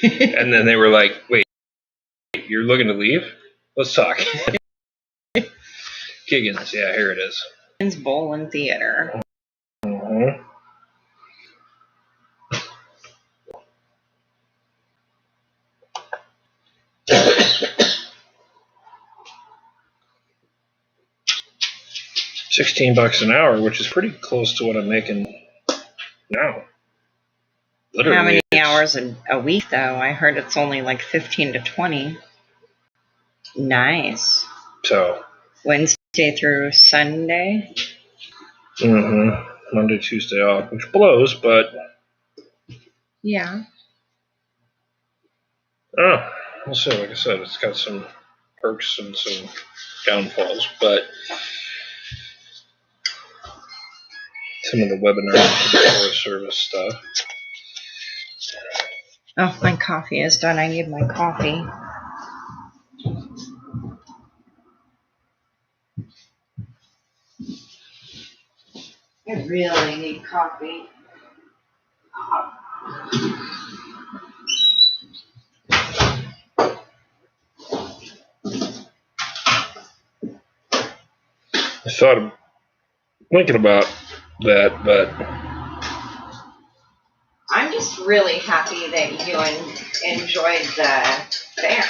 And then they were like, wait, you're looking to leave? Let's talk. Giggins, yeah, here it is. Giggins Bowl and Theater. Mm-hmm. $16 an hour, which is pretty close to what I'm making now. Literally, how many hours a week, though? I heard it's only like 15 to 20. Nice. So Wednesday through Sunday? Mm-hmm. Monday, Tuesday off, which blows, but yeah. Oh, we'll see. Like I said, it's got some perks and some downfalls, but some of the webinar and Forest Service stuff. Oh, my coffee is done. I need my coffee. I really need coffee. I thought of thinking about that, but I'm just really happy that you enjoyed the fair.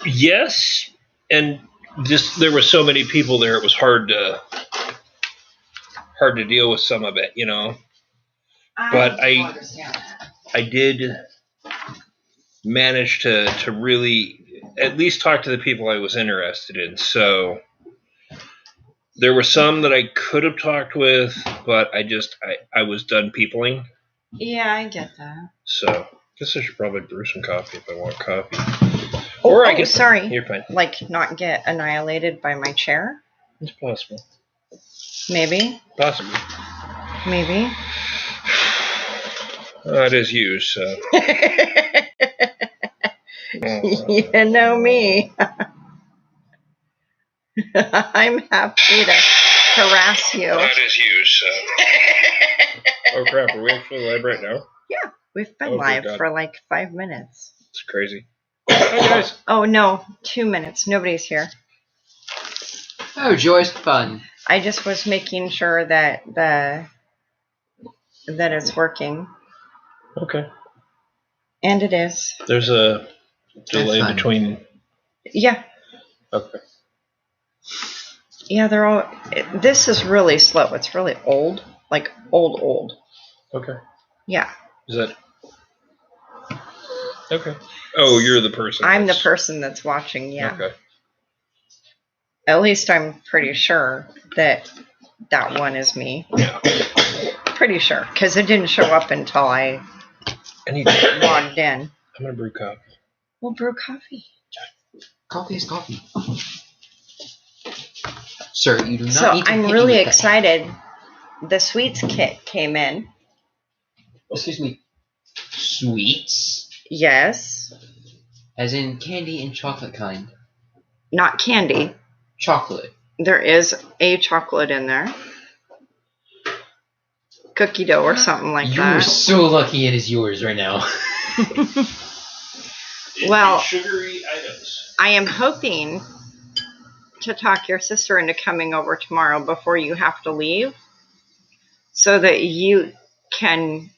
Yes, and just there were so many people there. It was hard to deal with some of it, you know. But I did manage to really at least talk to the people I was interested in. So there were some that I could have talked with, but I was done peopling. Yeah, I get that. So I guess I should probably brew some coffee if I want coffee. Or I could. Sorry. You're fine. Like not get annihilated by my chair? It's possible. Maybe. Possibly. Maybe. It is used, so. You know me. I'm happy to harass you. It is used, so. Oh crap, are we actually live right now? Yeah, we've been live for like 5 minutes. It's crazy. Hi guys. Oh no, 2 minutes. Nobody's here. Oh, joy's fun. I just was making sure that it's working. Okay. And it is. There's a delay between. Yeah. Okay. Yeah, they're all. This is really slow. It's really old, like old. Okay. Yeah. Is that? Okay. Oh, you're the person. I'm the person that's watching. Yeah. Okay. At least I'm pretty sure that one is me. Yeah. Pretty sure, because it didn't show up until I logged in. I'm gonna brew coffee. We'll brew coffee. Coffee is coffee. Sir, you do not So need to I'm really excited. The sweets kit came in. Excuse me. Sweets? Yes. As in candy and chocolate kind. Not candy. Chocolate. There is a chocolate in there. Cookie dough or something like that. You're so lucky it is yours right now. Well, sugary items. I am hoping to talk your sister into coming over tomorrow before you have to leave, so that you can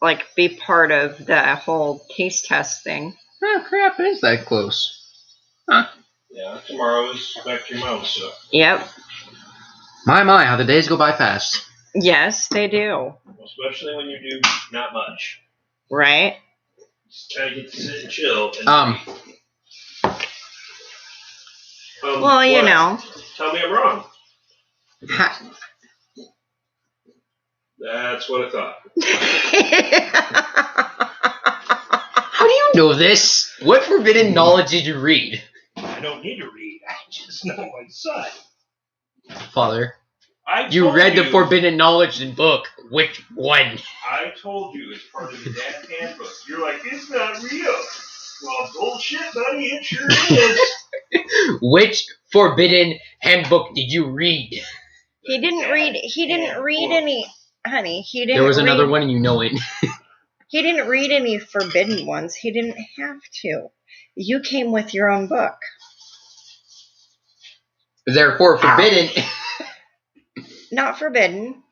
like be part of the whole taste test thing. Oh crap, it is that close. Huh. Yeah, tomorrow is back to your mouth, so. Yep. My, how the days go by fast. Yes, they do. Especially when you do not much. Right? Just kind of get to sit and chill. Well, you know. Tell me I'm wrong. Ha- That's what I thought. How do you know this? What forbidden knowledge did you read? I don't need to read. I just know my son. Father, you read the forbidden knowledge in book. Which one? I told you it's part of the dad's handbook. You're like, it's not real. Well, bullshit, buddy. It sure is. Which forbidden handbook did you read? He didn't read any, honey. He didn't. There was another one and you know it. He didn't read any forbidden ones. He didn't have to. You came with your own book. Therefore, forbidden. Not forbidden.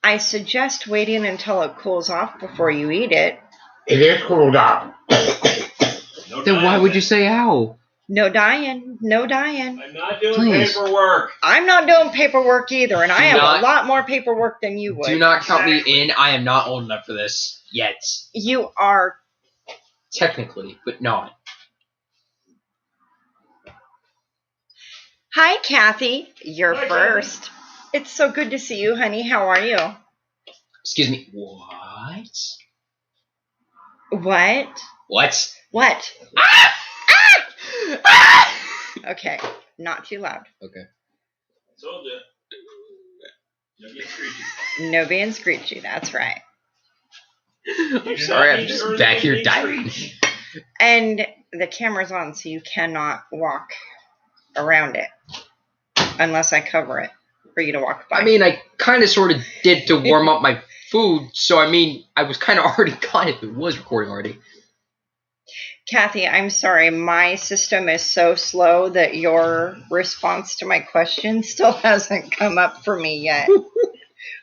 I suggest waiting until it cools off before you eat it. It is cooled off. Then why would you say ow? No dying. No dying. I'm not doing paperwork. I'm not doing paperwork either, and I have a lot more paperwork than you would. Do not count me in. I am not old enough for this yet. You are. Technically, but not. Hi, Kathy. You're Hi, first. Kathy. It's so good to see you, honey. How are you? Excuse me. What? What? What? What? Ah! Ah! Ah! Okay, not too loud. Okay. Told you. No being screechy. No being screechy, that's right. I'm sorry, I'm just back here dying. And the camera's on, so you cannot walk around it unless I cover it for you to walk by. I mean, I kind of sort of did to warm up my food, so I mean, I was kind of already caught if it was recording already. Kathy, I'm sorry. My system is so slow that your response to my question still hasn't come up for me yet.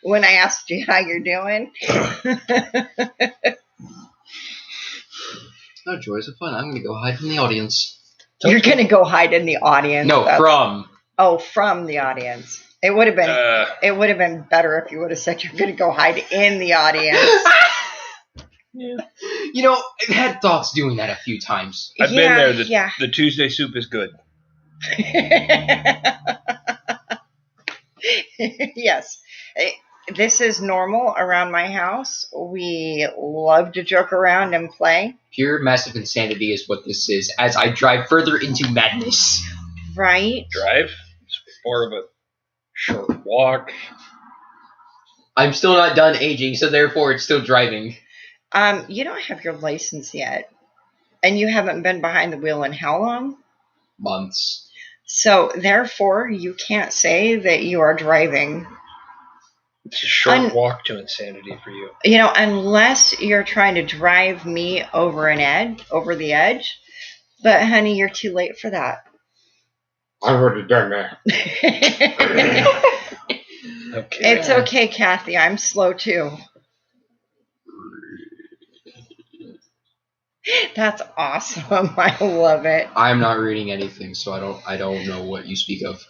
When I asked you how you're doing. Oh, joys of fun. I'm going to go hide in the audience. You're going to go hide in the audience. No, from. Oh, from the audience. It would have been better if you would have said you're going to go hide in the audience. Yeah. You know, I've had thoughts doing that a few times. I've been there. The Tuesday soup is good. Yes. This is normal around my house. We love to joke around and play. Pure massive insanity is what this is, as I drive further into madness. Right? Drive? It's more of a short walk. I'm still not done aging, so therefore it's still driving. You don't have your license yet. And you haven't been behind the wheel in how long? Months. So, therefore, you can't say that you are driving. It's a short walk to insanity for you. You know, unless you're trying to drive me over the edge. But, honey, you're too late for that. I've already done that. Okay. It's okay, Kathy. I'm slow, too. That's awesome. I love it. I'm not reading anything, so I don't know what you speak of.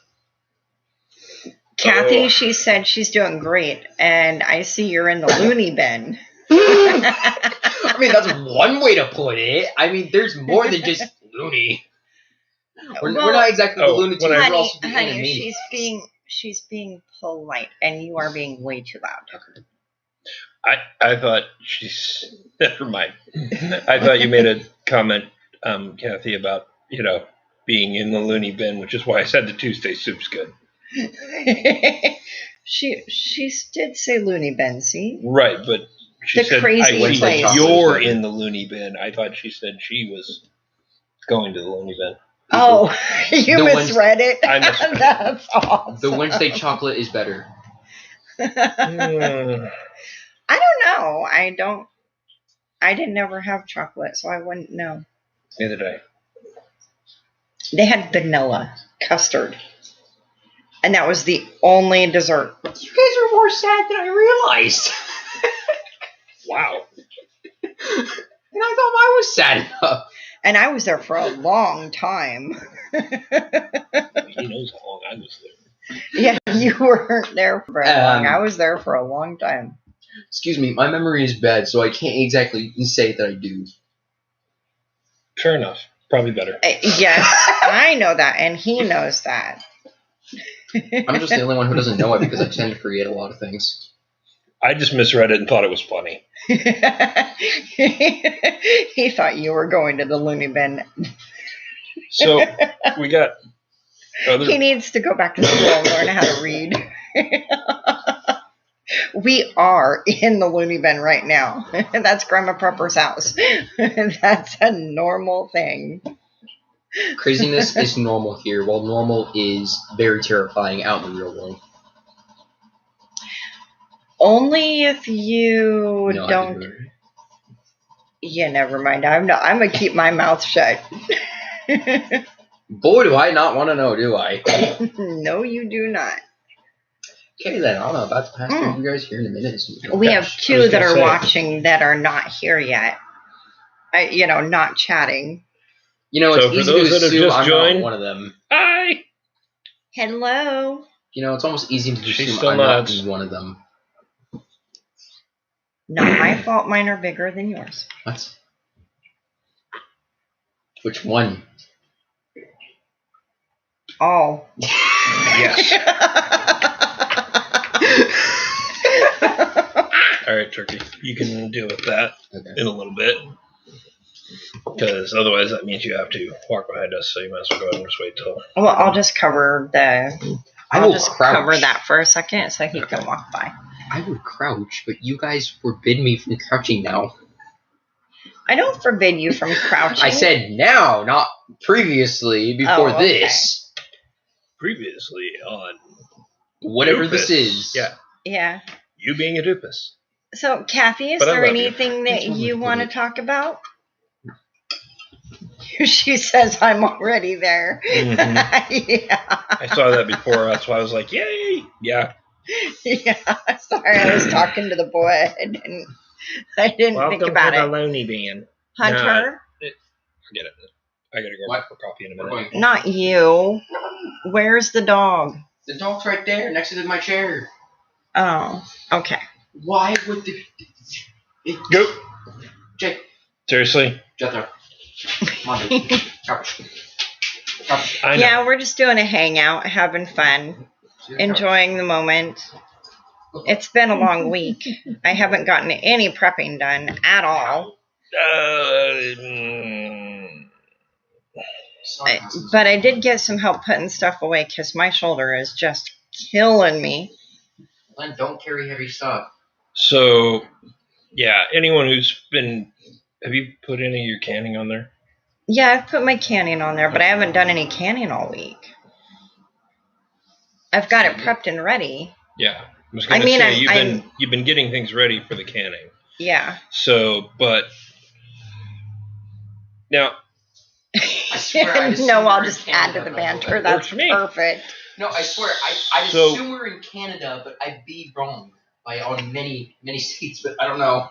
Kathy, she said she's doing great, and I see you're in the loony bin. I mean, that's one way to put it. I mean, there's more than just loony. We're not exactly the lunatic. We're also the honey, she's being polite, and you are being way too loud. I thought never mind. I thought you made a comment, Kathy, about being in the loony bin, which is why I said the Tuesday soup's good. She did say loony bin, see? Right, but she said you're in the loony bin. I thought she said she was going to the loony bin. Oh, you misread it. I misread That's awesome. The Wednesday chocolate is better. I don't know. I didn't ever have chocolate, so I wouldn't know. Neither did I. They had vanilla custard. And that was the only dessert. You guys are more sad than I realized. Wow. And I thought I was sad enough. And I was there for a long time. He knows how long I was there. Yeah, you weren't there for very long. I was there for a long time. Excuse me, my memory is bad, so I can't exactly say that I do. Fair enough. Probably better. Yes, I know that, and he knows that. I'm just the only one who doesn't know it because I tend to forget a lot of things. I just misread it and thought it was funny. He thought you were going to the loony bin. So we got He needs to go back to school and learn how to read. We are in the loony bin right now. That's Grandma Prepper's house. That's a normal thing. Craziness is normal here, while normal is very terrifying out in the real world. Only if you No, I don't. didn't. Yeah, never mind. I'm gonna keep my mouth shut. Boy, do I not want to know, do I? No, you do not. Okay, then. I'm about to pass through you guys here in a minute. We have I was two that gonna are say. watching that are not here yet. Not chatting. You know, So it's for easy those to that have assume just I'm joined- not one of them. Hi. Hello. You know, it's almost easy to She's assume still I'm nuts. not one of them. Not my fault. Mine are bigger than yours. What? Which one? All. Yes. All right, Turkey. You can deal with that Okay. in a little bit. Because otherwise that means you have to walk behind us, so you might as well go ahead and just wait till... Well, I'll just cover I'll just crouch. cover that for a second so he can walk by. I would crouch, but you guys forbid me from crouching now. I don't forbid you from crouching. I said now, not previously, before Oh, okay. this. Previously on... Whatever Doofus. this is. Yeah, Yeah. you being a doofus. So, Kathy, is But I there love you. anything that That's what you we want to put it. talk about? She says I'm already there. Mhm. Yeah. I saw that before, that's why I was like, yay! Yeah. Yeah. Sorry, I was talking to the boy. I didn't think about to the it. Lonely Band. Hunter, Forget it. I gotta go What? for coffee in a We're minute. going. not you. Where's the dog? The dog's right there, next to my chair. Oh, okay. Why would the... Go! Jake, Seriously? Jethro. Come on, dude. Crouch. Crouch. I know. Yeah, we're just doing a hangout, having fun, enjoying the moment. It's been a long week. I haven't gotten any prepping done at all. But I did get some help putting stuff away because my shoulder is just killing me. Len, don't carry heavy stuff. So, yeah, anyone who's been... Have you put any of your canning on there? Yeah, I've put my canning on there, but I haven't done any canning all week. I've got it prepped and ready. Yeah. I was going to I mean, say, you've been getting things ready for the canning. Yeah. So, but... Now... I swear, I assume No, I'll we're in just add to Canada, the by the banter. way. That's Works for me. perfect. No, I swear, I So- assume we're in Canada, but I'd be wrong on many, many states, but I don't know.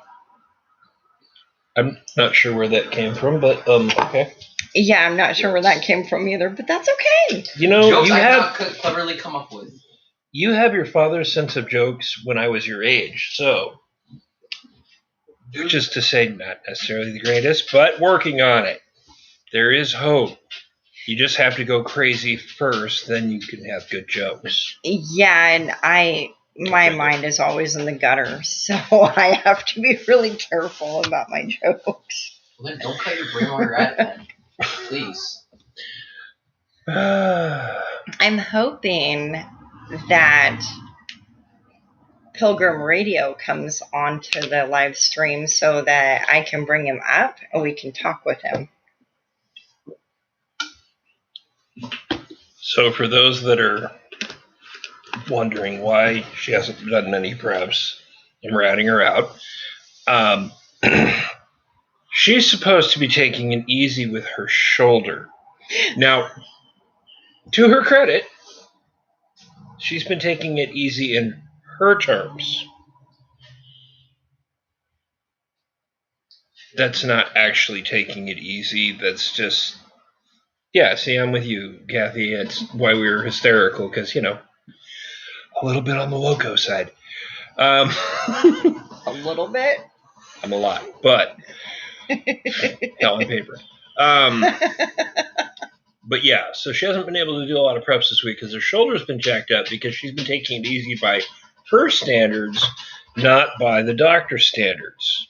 I'm not sure where that came from, but, okay. Yeah, I'm not sure where that came from either, but that's okay. You know, Jokes you I have... not cleverly come up with. You have your father's sense of jokes when I was your age, so... Which is to say, not necessarily the greatest, but working on it. There is hope. You just have to go crazy first, then you can have good jokes. Yeah, and my mind is always in the gutter, so I have to be really careful about my jokes. Well, then don't cut your brain while you're at it, then. Please. I'm hoping that Pilgrim Radio comes onto the live stream so that I can bring him up and we can talk with him. So for those that are wondering why she hasn't done any preps, I'm ratting her out. She's supposed to be taking it easy with her shoulder. Now, to her credit, she's been taking it easy in her terms. That's not actually taking it easy. That's just... Yeah, see, I'm with you, Kathy. It's why we were hysterical, because, you know, a little bit on the loco side. A little bit? I'm a lot, but not on paper. But yeah, so she hasn't been able to do a lot of preps this week because her shoulder's been jacked up because she's been taking it easy by her standards, not by the doctor's standards.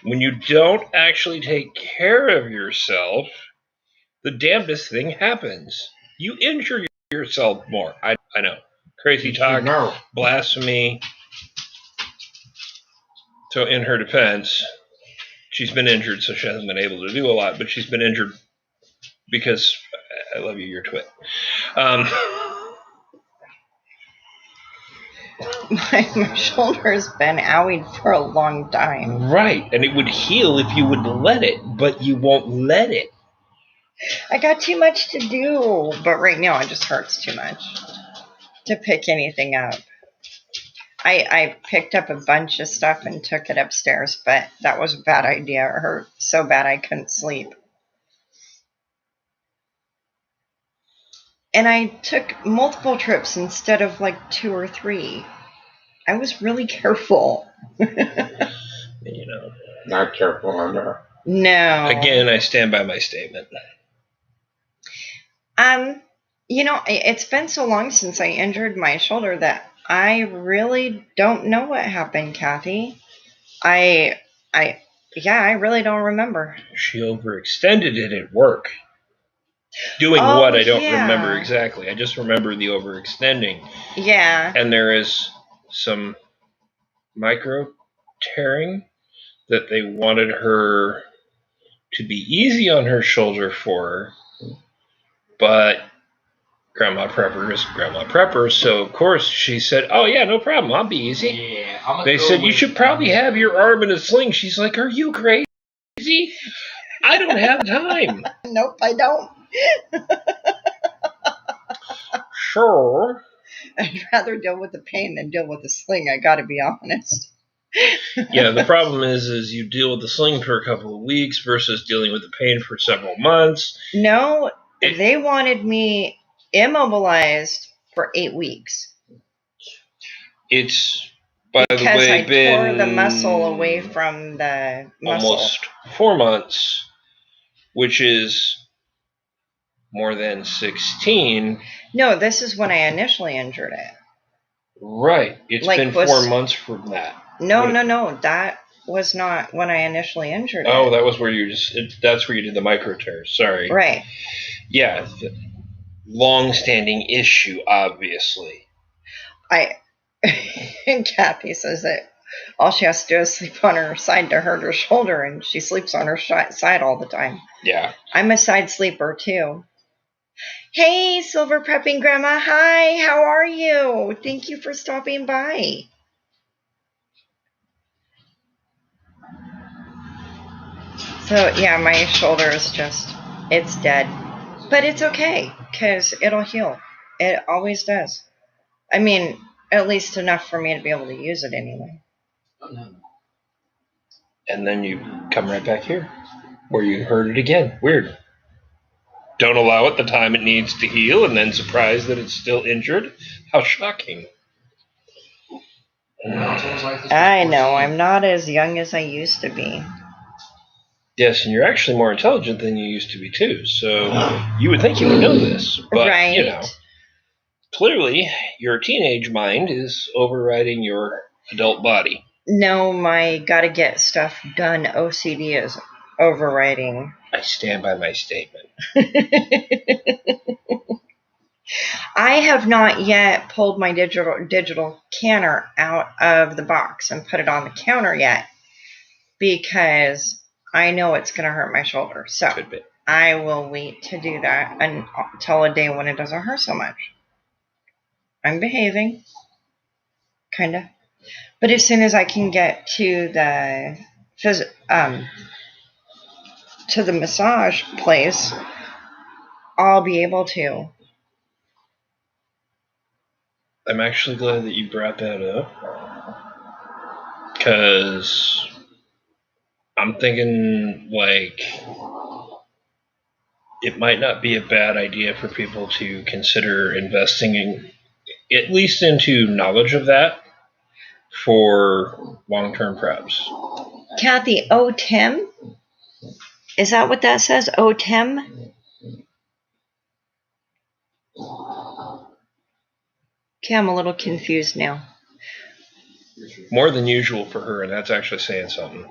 When you don't actually take care of yourself, the damnedest thing happens. You injure yourself more. I know. Crazy talk, No. blasphemy. So in her defense, she's been injured, so she hasn't been able to do a lot, but she's been injured because I love you, you're twit. My shoulder's been owied for a long time. Right, and it would heal if you would let it, but you won't let it. I got too much to do, but right now it just hurts too much to pick anything up. I picked up a bunch of stuff and took it upstairs, but that was a bad idea. It hurt so bad I couldn't sleep. And I took multiple trips instead of like 2 or 3. I was really careful. You know. Not careful enough. No. Again, I stand by my statement. You know, it's been so long since I injured my shoulder that I really don't know what happened, Kathy. I really don't remember. She overextended it at work. Doing Oh, what, I don't yeah. remember exactly. I just remember the overextending. Yeah. And there is some micro tearing that they wanted her to be easy on her shoulder for, but Grandma Prepper is Grandma Prepper, so of course she said, "Oh yeah, no problem, I'll be easy." Yeah, They said, "You should probably have your arm in a sling." She's like, "Are you crazy? I don't have time." Nope, I don't. Sure. I'd rather deal with the pain than deal with the sling, I gotta be honest. Yeah, the problem is you deal with the sling for a couple of weeks versus dealing with the pain for several months. No, they wanted me immobilized for 8 weeks. It's, by the Because way, I been tore the muscle away from the muscle. almost 4 months, which is more than 16. No, this is when I initially injured it. Right. It's Like, been 4 months from that. No. That was not when I initially injured it. Oh, that was where that's where you did the micro tear. Sorry. Right. Yeah. Long-standing issue, obviously. And Kathy says that all she has to do is sleep on her side to hurt her shoulder, and she sleeps on her side all the time. Yeah. I'm a side sleeper, too. Hey, Silver Prepping Grandma. Hi, how are you? Thank you for stopping by. So, yeah, my shoulder is it's dead. But it's okay, because it'll heal. It always does. I mean, at least enough for me to be able to use it anyway. Oh, no. And then you come right back here, where you hurt it again. Weird. Don't allow it the time it needs to heal, and then surprised that it's still injured. How shocking. I know, I'm not as young as I used to be. Yes, and you're actually more intelligent than you used to be, too. So you would think you would know this. But, right. You know, clearly your teenage mind is overriding your adult body. No, my gotta get stuff done OCD is overriding. I stand by my statement. I have not yet pulled my digital canner out of the box and put it on the counter yet, because I know it's going to hurt my shoulder. So Could be. I will wait to do that until a day when it doesn't hurt so much. I'm behaving. Kind of. But as soon as I can get to the massage place, I'll be able to. I'm actually glad that you brought that up, because I'm thinking, like, it might not be a bad idea for people to consider investing in, at least into knowledge of that for long-term preps. Kathy, OTEM? Is that what that says? OTEM? Okay, I'm a little confused now. More than usual for her, and that's actually saying something.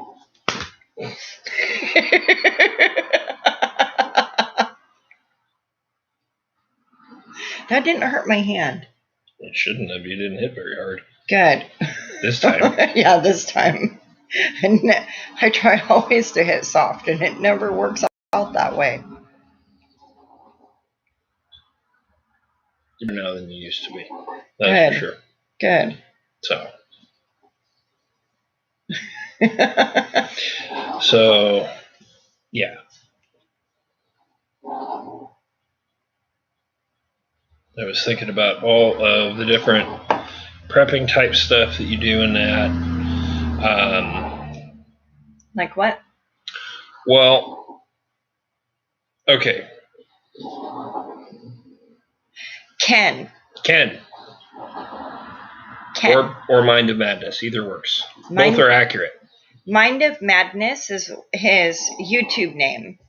That didn't hurt my hand. It shouldn't have. You didn't hit very hard. Good. This time. Yeah, this time. And I try always to hit soft, and it never works out that way. Better now than you used to be. That's for sure. Good. So yeah. I was thinking about all of the different prepping type stuff that you do in that. Like what? Well, okay. Ken. Or Mind of Madness. Either works. Mind, both are accurate. Mind of Madness is his YouTube name,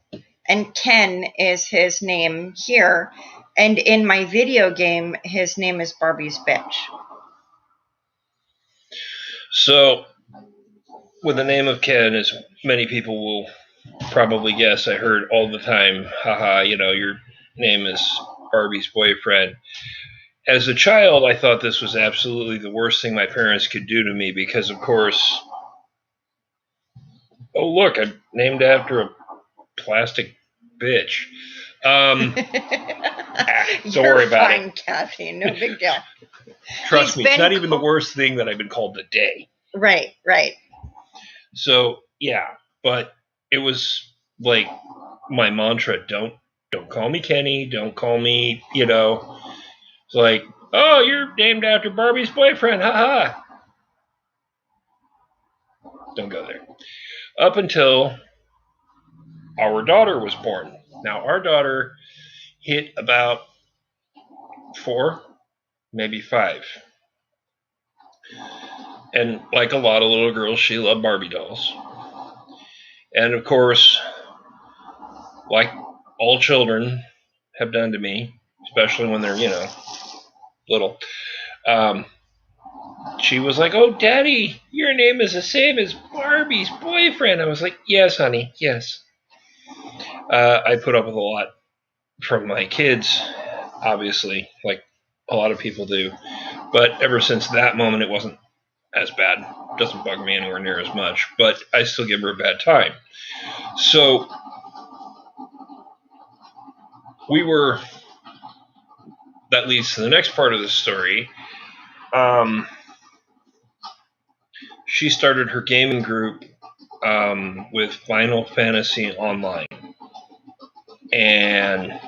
and Ken is his name here. And in my video game, his name is Barbie's Bitch. So, with the name of Ken, as many people will probably guess, I heard all the time, haha, your name is Barbie's boyfriend. As a child, I thought this was absolutely the worst thing my parents could do to me because, of course, oh, look, I'm named after a plastic bitch. Don't worry about it. Kathy. No big deal. Trust me, it's not even the worst thing that I've been called today. Right. So, yeah, but it was like my mantra, don't call me Kenny, don't call me, It's like, oh, you're named after Barbie's boyfriend, haha. Don't go there. Up until our daughter was born. Now, our daughter hit about 4, maybe 5. And like a lot of little girls, she loved Barbie dolls. And of course, like all children have done to me, especially when they're, little, she was like, oh, Daddy, your name is the same as Barbie's boyfriend. I was like, yes, honey, yes. I put up with a lot from my kids, obviously, like a lot of people do. But ever since that moment, it wasn't as bad. It doesn't bug me anywhere near as much. But I still give her a bad time. So that leads to the next part of the story. She started her gaming group with Final Fantasy Online. And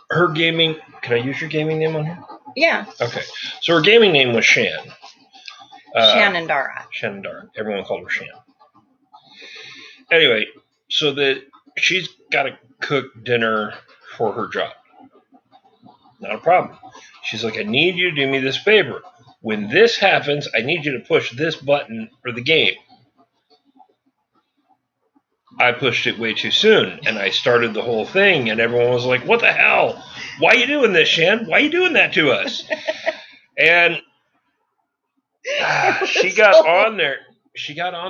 her gaming... Can I use your gaming name on here? Yeah. Okay. So her gaming name was Shan. Shanandara. Everyone called her Shan. Anyway, so she's got to cook dinner for her job. Not a problem. She's like, I need you to do me this favor. When this happens, I need you to push this button for the game. I pushed it way too soon, and I started the whole thing, and everyone was like, what the hell? Why are you doing this, Shan? Why are you doing that to us? And she got on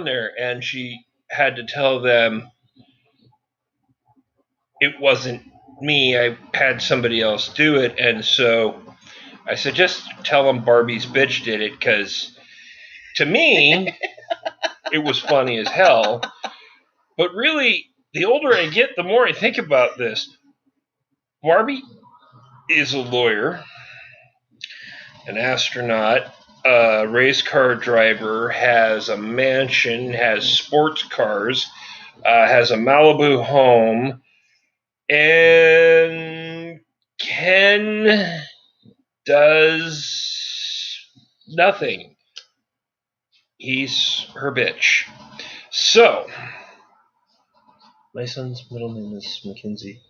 there, and she had to tell them it wasn't me. I had somebody else do it, and so I said, just tell them Barbie's bitch did it, because to me, it was funny as hell. But really, the older I get, the more I think about this. Barbie is a lawyer, an astronaut, a race car driver, has a mansion, has sports cars, has a Malibu home, and Ken does nothing. He's her bitch. So, my son's middle name is Mackenzie.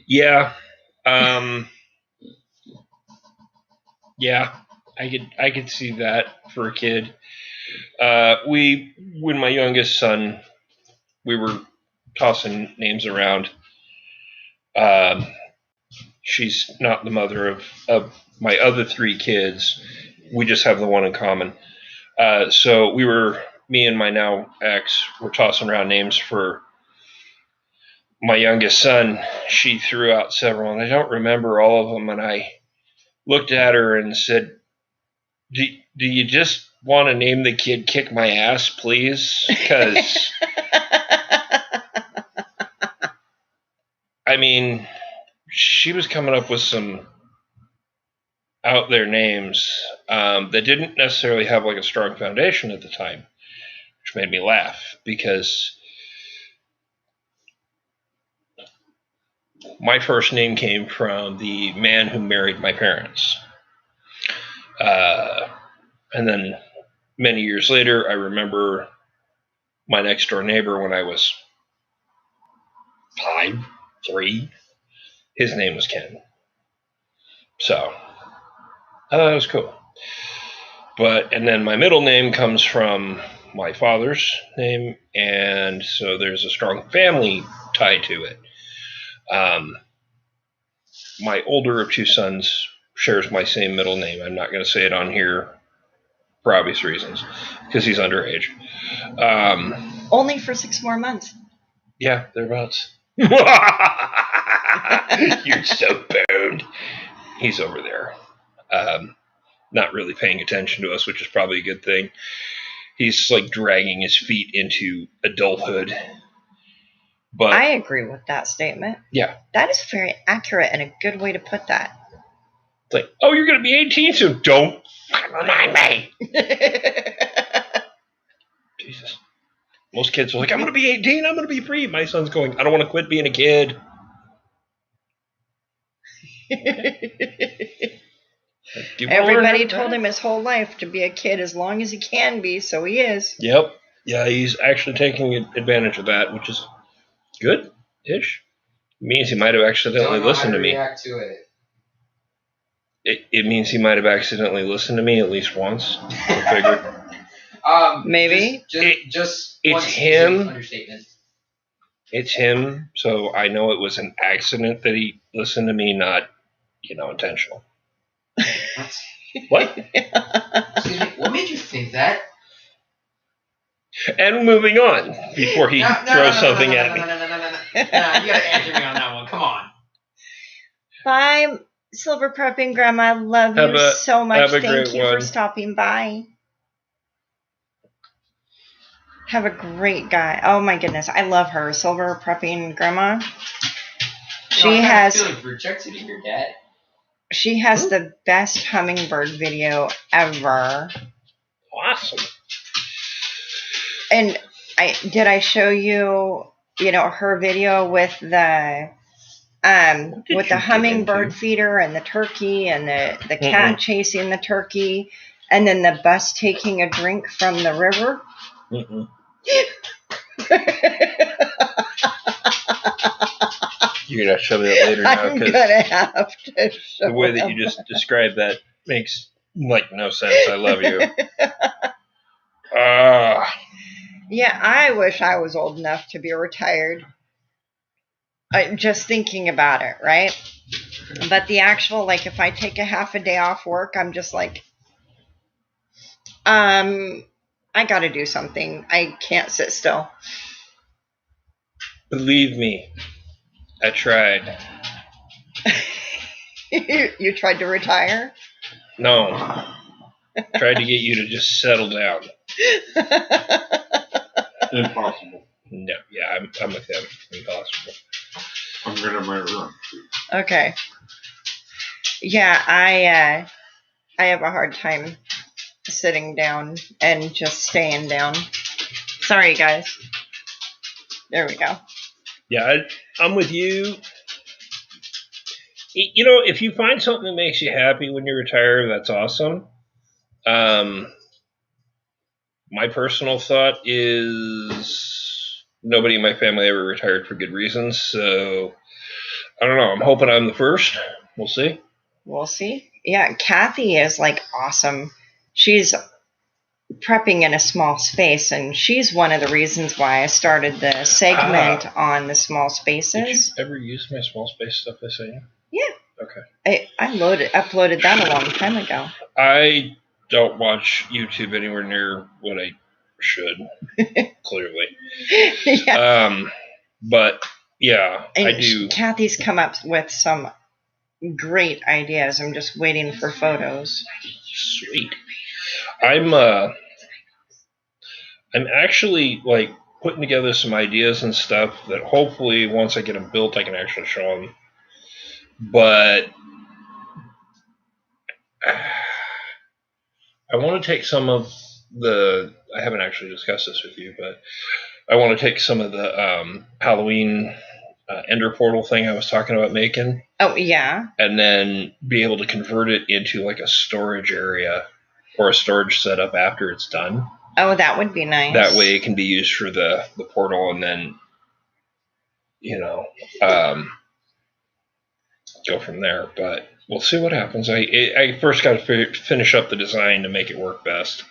Yeah. Yeah, I could see that for a kid. When my youngest son, we were tossing names around. She's not the mother of my other 3 kids. We just have the one in common. So me and my now ex were tossing around names for my youngest son. She threw out several, and I don't remember all of them. And I looked at her and said, do you just want to name the kid Kick My Ass, please? Because, I mean, she was coming up with some out there names that didn't necessarily have like a strong foundation at the time, which made me laugh because my first name came from the man who married my parents. And then many years later, I remember my next door neighbor when I was 3. His name was Ken. So I thought it was cool. And then my middle name comes from my father's name, and so there's a strong family tie to it. My older of 2 sons shares my same middle name. I'm not going to say it on here for obvious reasons, because he's underage. Only for 6 more months. Yeah, thereabouts. You're so boned. He's over there. Not really paying attention to us, which is probably a good thing. He's like dragging his feet into adulthood. But I agree with that statement. Yeah. That is very accurate and a good way to put that. It's like, oh, you're going to be 18, so don't remind me. Jesus. Most kids are like, I'm going to be 18, I'm going to be free. My son's going, I don't want to quit being a kid. Everybody told him his whole life to be a kid as long as he can be, so he is. Yep. Yeah, he's actually taking advantage of that, which is good-ish. It means he might have accidentally listened to me. React to it. It means he might have accidentally listened to me at least once. I figured. Maybe. Just it's him. Understatement. It's him, so I know it was an accident that he listened to me, not, intentional. What? Excuse me, what made you think that? And moving on before he throws something at me. No, you gotta answer me on that one. Come on. Bye, Silver Prepping Grandma. Love you so much. Thank you for stopping by. Have a great guy. Oh my goodness, I love her, Silver Prepping Grandma. She has. I feel like rejected in your dad. She has the best hummingbird video ever. Awesome. And I show you, her video with the hummingbird feeder and the turkey and the cat chasing the turkey and then the bus taking a drink from the river? You're going to show me that later now. I'm going to have to show the way that you just described that makes, no sense. I love you. Yeah, I wish I was old enough to be retired. Just thinking about it, right? But the actual, if I take a half a day off work, I'm just like, I got to do something. I can't sit still. Believe me, I tried. You tried to retire? No. Tried to get you to just settle down. Impossible. No, yeah, I'm with him. Impossible. I'm gonna murder him. Okay. Yeah, I have a hard time sitting down and just staying down. Sorry, guys. There we go. Yeah, I'm with you. If you find something that makes you happy when you retire, that's awesome. My personal thought is nobody in my family ever retired for good reasons, so I don't know. I'm hoping I'm the first. We'll see. We'll see. Yeah, Kathy is awesome. She's prepping in a small space, and she's one of the reasons why I started the segment on the small spaces. Did you ever use my small space stuff I sent you? Yeah. Okay. I uploaded that a long time ago. I don't watch YouTube anywhere near what I should, clearly. Yeah. But yeah, and I do. Kathy's come up with some great ideas. I'm just waiting for photos. Sweet. I'm actually putting together some ideas and stuff that hopefully once I get them built, I can actually show them. But I want to take some of the. I haven't actually discussed this with you, but I want to take some of the Halloween Ender Portal thing I was talking about making. Oh, yeah. And then be able to convert it into like a storage area or a storage setup after it's done. Oh, that would be nice. That way it can be used for the portal, and then, go from there. But we'll see what happens. I first got to finish up the design to make it work best.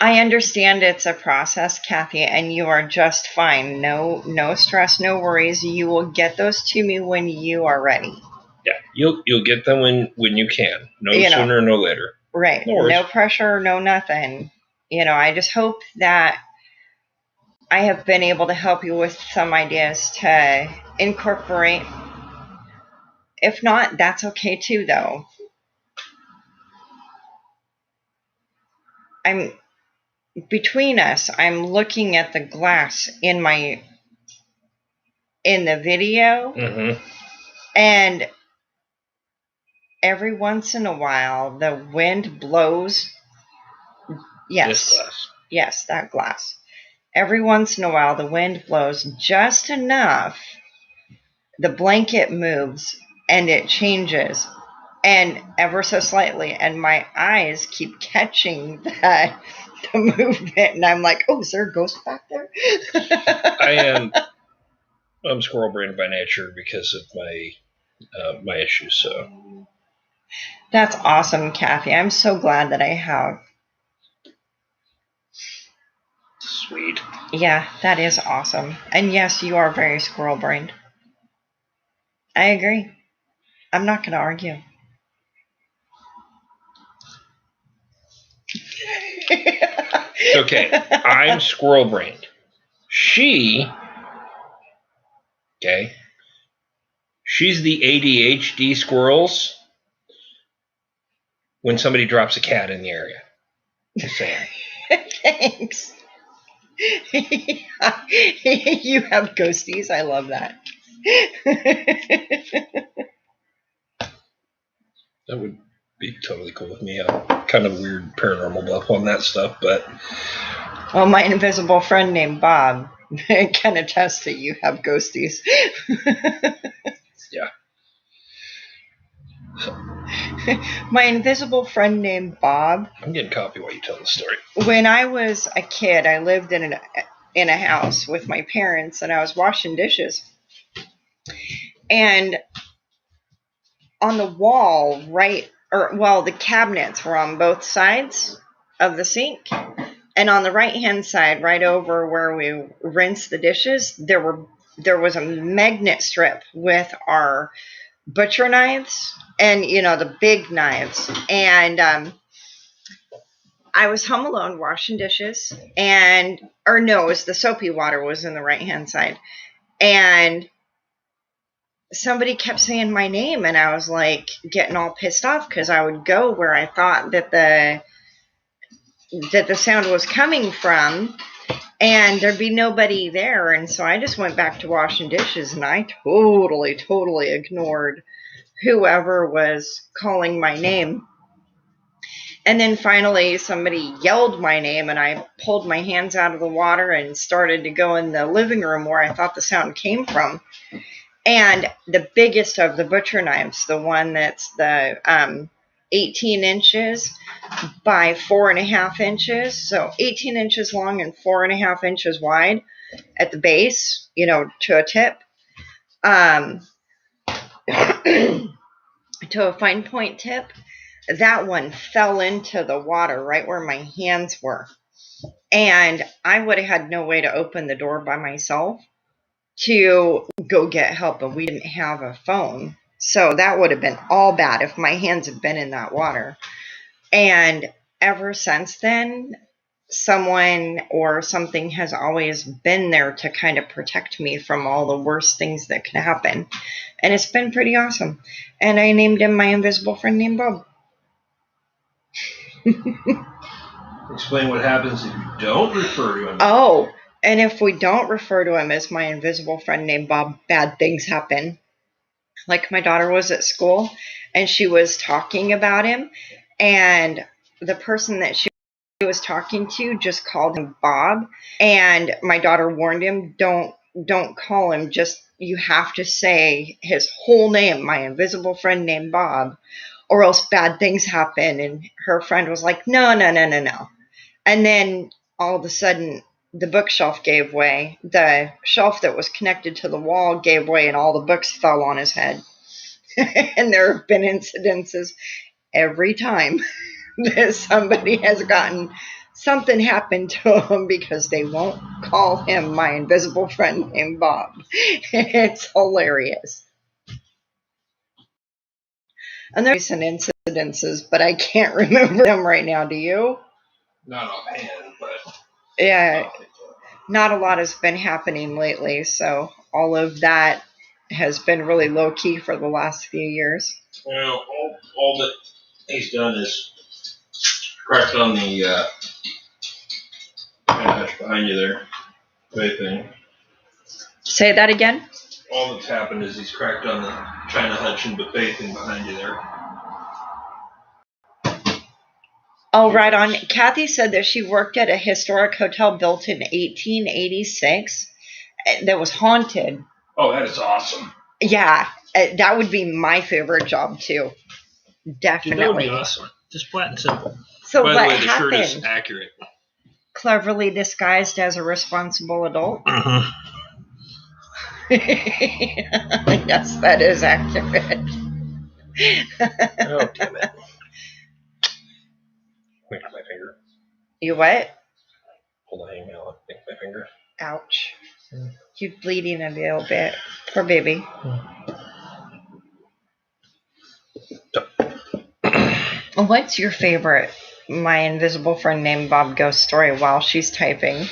I understand it's a process, Kathy, and you are just fine. No stress, no worries. You will get those to me when you are ready. Yeah, you'll get them when you can. No sooner, no later. Right. No pressure, no nothing. I just hope that I have been able to help you with some ideas to incorporate. If not, that's okay too, though. Between us, I'm looking at the glass in the video, and every once in a while the wind blows. Yes. This glass. Yes, that glass. Every once in a while the wind blows just enough, the blanket moves and it changes, and ever so slightly, and my eyes keep catching the movement, and I'm like, oh, is there a ghost back there? I'm squirrel brained by nature because of my issues. So that's awesome, Kathy. I'm so glad that I have. Sweet. Yeah, that is awesome. And yes, you are very squirrel brained. I agree. I'm not going to argue. It's okay. I'm squirrel brained. She's the ADHD squirrels when somebody drops a cat in the area. Just saying. Thanks. You have ghosties. I love that. That would be totally cool with me. I'm kind of weird paranormal buff on that stuff, but... Well, my invisible friend named Bob can attest that you have ghosties. Yeah. So. My invisible friend named Bob. I'm getting coffee while you tell the story. When I was a kid, I lived in a house with my parents, and I was washing dishes. And on the wall, the cabinets were on both sides of the sink. And on the right-hand side, right over where we rinse the dishes, there was a magnet strip with our butcher knives and, the big knives. And I was home alone washing dishes, it was the soapy water was in the right-hand side. And somebody kept saying my name, and I was like getting all pissed off because I would go where I thought that the sound was coming from, and there'd be nobody there. And so I just went back to washing dishes, and I totally ignored whoever was calling my name. And then finally somebody yelled my name, and I pulled my hands out of the water and started to go in the living room where I thought the sound came from. And the biggest of the butcher knives, the one that's the 18 inches by 4.5 inches, so 18 inches long and 4.5 inches wide at the base, to a tip, to a fine point tip, that one fell into the water right where my hands were. And I would have had no way to open the door by myself to go get help, and we didn't have a phone. So that would have been all bad if my hands had been in that water. And ever since then, someone or something has always been there to kind of protect me from all the worst things that could happen. And it's been pretty awesome. And I named him my invisible friend named Bob. Explain what happens if you don't refer to him. Oh, and if we don't refer to him as my invisible friend named Bob, bad things happen. Like my daughter was at school, and she was talking about him, and the person that she was talking to just called him Bob, and my daughter warned him, don't call him, just, you have to say his whole name, my invisible friend named Bob, or else bad things happen. And her friend was like, no. And then all of a sudden the bookshelf gave way. The shelf that was connected to the wall gave way, and all the books fell on his head. And there have been incidences every time that somebody has gotten something happened to him because they won't call him my invisible friend named Bob. It's hilarious. And there's some incidences, but I can't remember them right now. Do you? Not offhand, but Yeah, not a lot has been happening lately, so all of that has been really low key for the last few years. well, all that he's done is cracked on the hatch behind you there, vaping. Say that again? All that's happened is he's cracked on the China Hudson vaping behind you there. Oh, right on. Kathy said that she worked at a historic hotel built in 1886 that was haunted. Oh, that is awesome. Yeah, that would be my favorite job too. Dude, Definitely. that would be awesome. Just flat and simple. So By what the way, the shirt is happened? accurate. Cleverly disguised as a responsible adult. Mm-hmm. Yes, that is accurate. Oh, damn it. Wait, my finger. You what? Hold on, hang on. Think my finger. Ouch. You're bleeding a little bit. Poor baby. What's your favorite My Invisible Friend Named Bob ghost story while she's typing?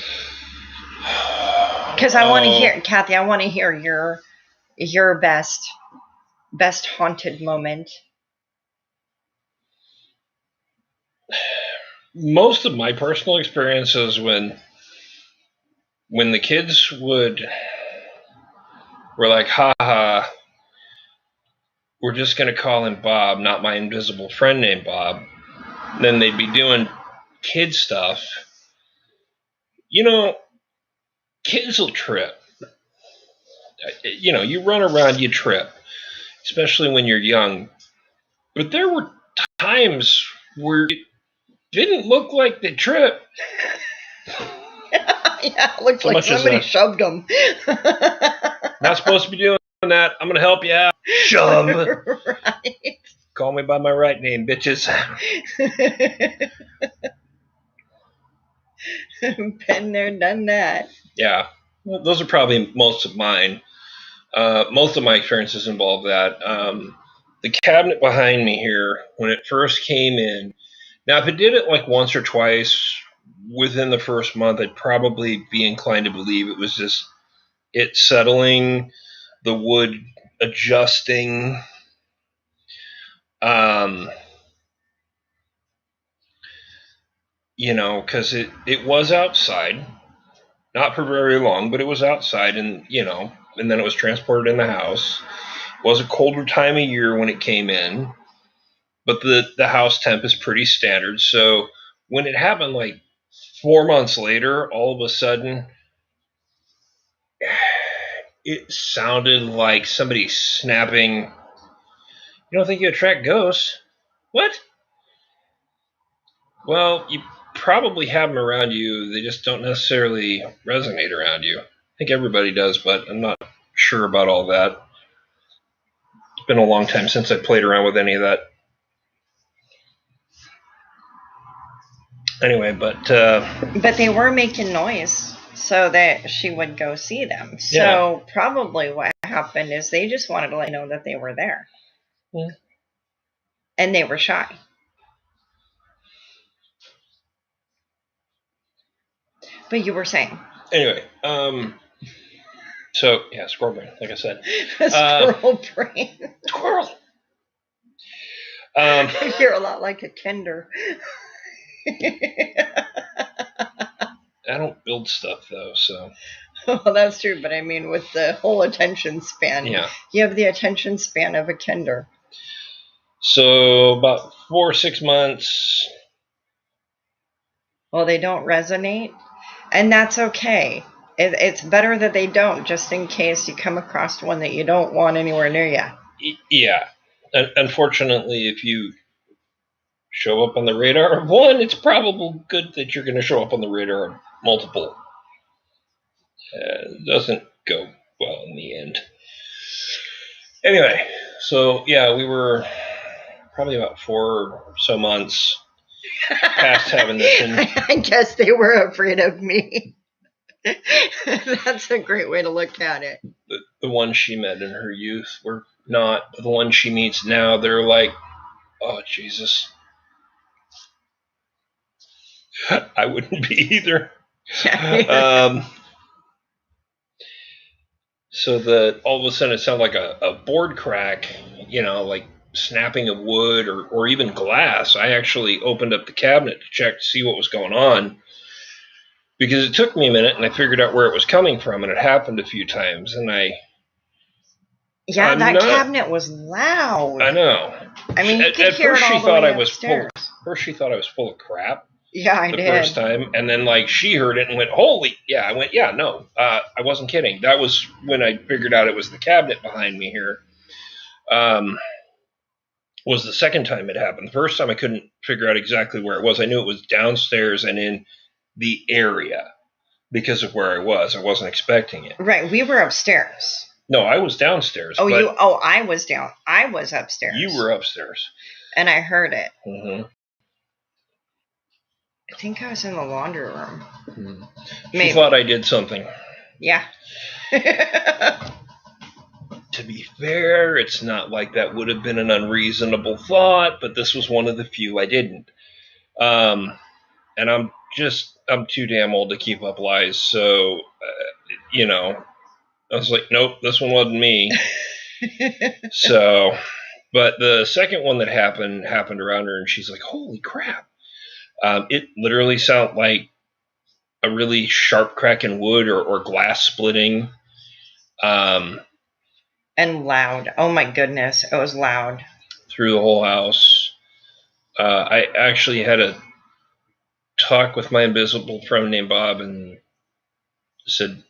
Because I want to hear, Kathy, I want to hear your best haunted moment. Most of my personal experiences when the kids were like, haha, we're just going to call him Bob, not my invisible friend named Bob. Then they'd be doing kid stuff. You know, kids will trip. You know, you run around, you trip, especially when you're young. But there were times where it didn't look like they tripped. Yeah, it looks So like much as somebody that. shoved them. Not supposed to be doing that. I'm going to help you out. Shove. Right. Call me by my right name, bitches. Been there, done that. Yeah, well, those are probably most of mine. Most of my experiences involve that. The cabinet behind me here, when it first came in, now if it did it like once or twice within the first month, I'd probably be inclined to believe it was just it settling, the wood adjusting. You know, because it was outside, not for very long, but it was outside, and you know, and then it was transported in the house. It was a colder time of year when it came in, but the house temp is pretty standard. So when it happened, like 4 months later, all of a sudden, it sounded like somebody snapping. You don't think you attract ghosts? What? Well, you probably have them around you. They just don't necessarily resonate around you. I think everybody does, but I'm not sure about all that. It's been a long time since I played around with any of that. Anyway, but they were making noise so that she would go see them. So probably what happened is they just wanted to let you know that they were there. Yeah. And they were shy. But you were saying. Anyway, so yeah, squirrel brain, like I said. Squirrel brain. Squirrel. You're a lot like a Kinder. I don't build stuff though, so. Well, that's true, but I mean, with the whole attention span, Yeah. You have the attention span of a Kinder. So about 4 or 6 months. Well, they don't resonate, and that's okay. It's better that they don't, just in case you come across one that you don't want anywhere near you. Yeah. Unfortunately, if you show up on the radar of one, it's probably good that you're going to show up on the radar of multiple. It doesn't go well in the end. Anyway, so yeah, we were probably about 4 or so months past having this. And I guess they were afraid of me. That's a great way to look at it. The ones she met in her youth were not. The ones she meets now, they're like, oh, Jesus. I wouldn't be either. So all of a sudden it sounded like a board crack, like snapping of wood or even glass. I actually opened up the cabinet to check to see what was going on, because it took me a minute and I figured out where it was coming from, and it happened a few times. And cabinet was loud. I know. I mean, you could hear it all the way upstairs. First she thought I was full of crap. Yeah, I did. The first time, and then she heard it and went, holy, yeah. I went, yeah, no, I wasn't kidding. That was when I figured out it was the cabinet behind me here. Was the second time it happened. The first time I couldn't figure out exactly where it was. I knew it was downstairs and in the area because of where I was. I wasn't expecting it. Right, we were upstairs. No, I was downstairs. I was down. I was upstairs. You were upstairs. And I heard it. Mm-hmm. I think I was in the laundry room. Mm-hmm. She thought I did something. Yeah. To be fair, it's not like that would have been an unreasonable thought, but this was one of the few I didn't. And I'm too damn old to keep up lies, so, I was like, nope, this one wasn't me. So, but the second one that happened around her, and she's like, holy crap. It literally sounded like a really sharp crack in wood or glass splitting. And loud. Oh my goodness, it was loud. Through the whole house. I actually had a talk with my invisible friend named Bob and said,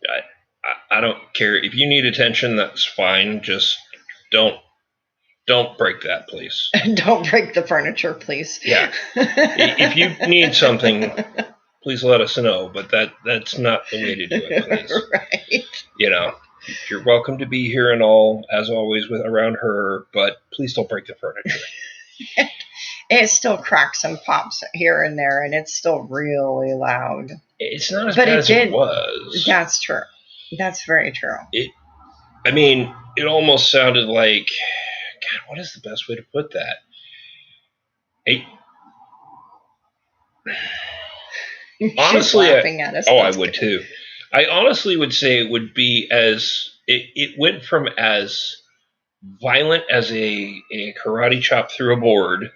I don't care. If you need attention, that's fine. Just don't break that, please. Don't break the furniture, please. Yeah. If you need something, please let us know. But that's not the way to do it, please. Right. You're welcome to be here and all, as always, around her, but please don't break the furniture. It still cracks and pops here and there, and it's still really loud. It's not as bad as it was. That's true. That's very true. It almost sounded like, God, what is the best way to put that? Honestly, laughing at us. I would too. I honestly would say it would be it went from as violent as a karate chop through a board,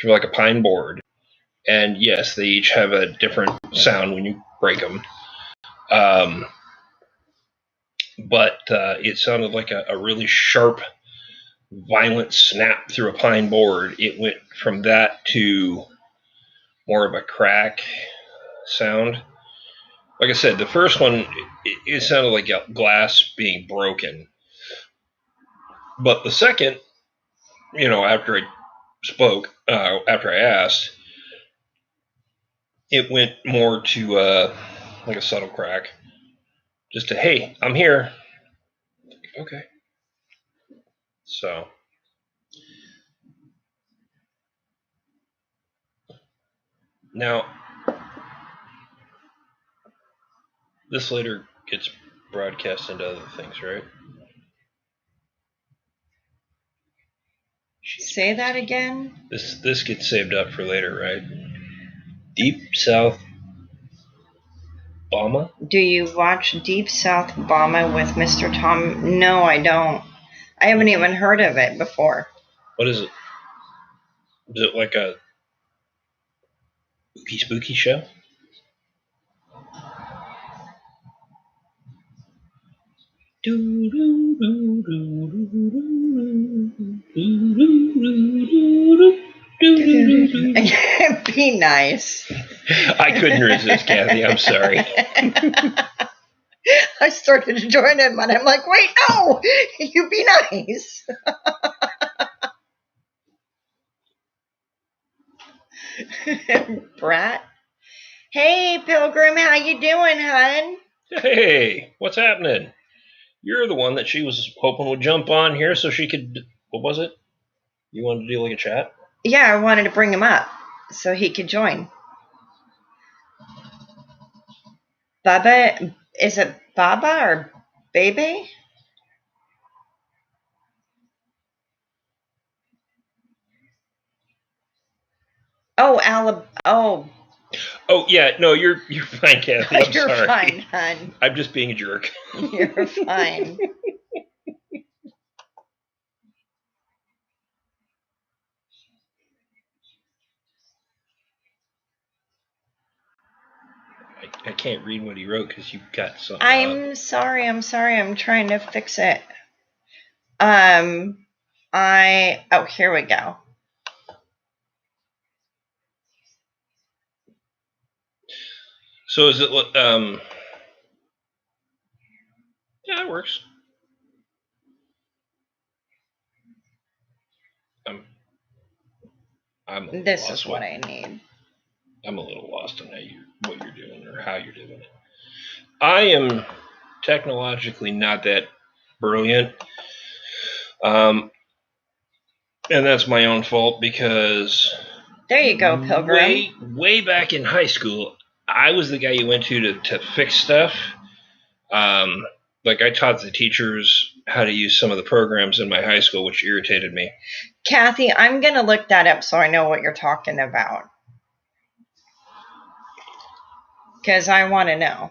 through like a pine board. And yes, they each have a different sound when you break them. But it sounded like a really sharp, violent snap through a pine board. It went from that to more of a crack sound. Like I said, the first one, it sounded like glass being broken. But the second, after I spoke, after I asked, it went more to like a subtle crack. Just hey, I'm here. Okay. So. Now, this later gets broadcast into other things, right? Say that again? This gets saved up for later, right? Deep South Bama? Do you watch Deep South Bama with Mr. Tom? No, I don't. I haven't even heard of it before. What is it? Is it like a spooky show? Be nice. I couldn't resist, Kathy. I'm sorry. I started to join him, and I'm like, wait, no, you be nice. Brat. Hey, Pilgrim, how you doing, hun? Hey, what's happening? You're the one that she was hoping would jump on here so she could. What was it? You wanted to do like a chat? Yeah, I wanted to bring him up so he could join. Baba, is it Baba or Baby? Oh, Oh yeah, no, you're fine, Kathy. I'm you're sorry. fine, hun. I'm just being a jerk. You're fine. I can't read what he wrote because you've got something. I'm sorry. I'm trying to fix it. Here we go. So is it yeah, it works. This is what I need. I'm a little lost on what you're doing or how you're doing it. I am technologically not that brilliant. And that's my own fault because there you go, Pilgrim. Way back in high school, I was the guy you went to fix stuff. Like I taught the teachers how to use some of the programs in my high school, which irritated me. Kathy, I'm going to look that up so I know what you're talking about. Because I want to know.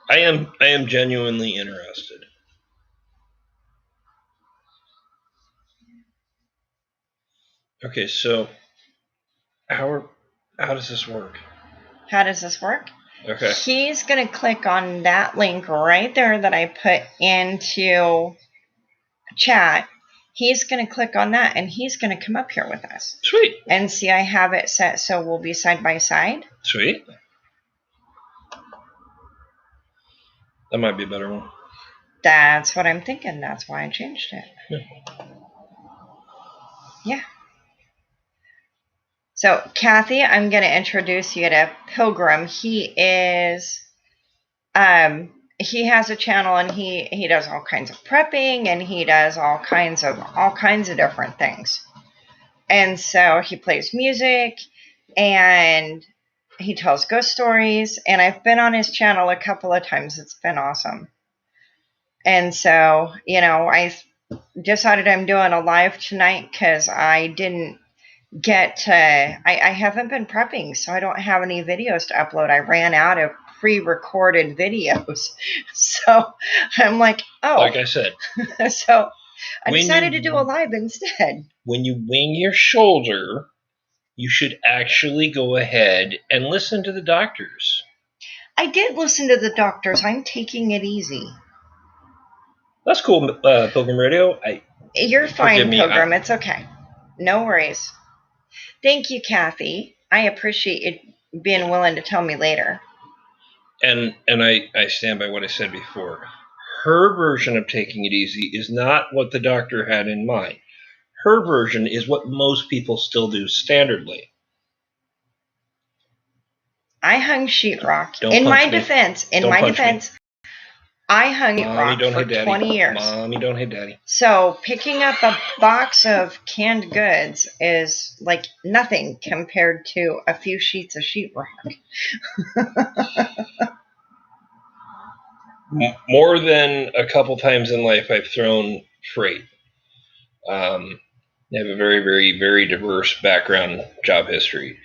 I am genuinely interested. Okay, so how does this work? How does this work? Okay. He's going to click on that link right there that I put into chat. He's going to click on that, and he's going to come up here with us. Sweet. And see, I have it set so we'll be side by side. Sweet. That might be a better one. That's what I'm thinking. That's why I changed it. Yeah. So, Kathy, I'm going to introduce you to Pilgrim. He is, he has a channel, and he does all kinds of prepping, and he does all kinds of different things. And so he plays music, and he tells ghost stories, and I've been on his channel a couple of times. It's been awesome. And so, I decided I'm doing a live tonight because I didn't I haven't been prepping, so I don't have any videos to upload. I ran out of pre-recorded videos. So I'm like, oh. Like I said. So I decided to do a live instead. When you wing your shoulder, you should actually go ahead and listen to the doctors. I did listen to the doctors. I'm taking it easy. That's cool, Pilgrim Radio. You're fine, Pilgrim. It's okay. No worries. Thank you, Kathy. I appreciate you being willing to tell me later. And I stand by what I said before. Her version of taking it easy is not what the doctor had in mind. Her version is what most people still do standardly. I hung sheetrock. In my defense, I hung sheetrock for 20 years. Mommy, don't hit Daddy. So picking up a box of canned goods is like nothing compared to a few sheets of sheetrock. More than a couple times in life, I've thrown freight. I have a very, very, very diverse background, job history.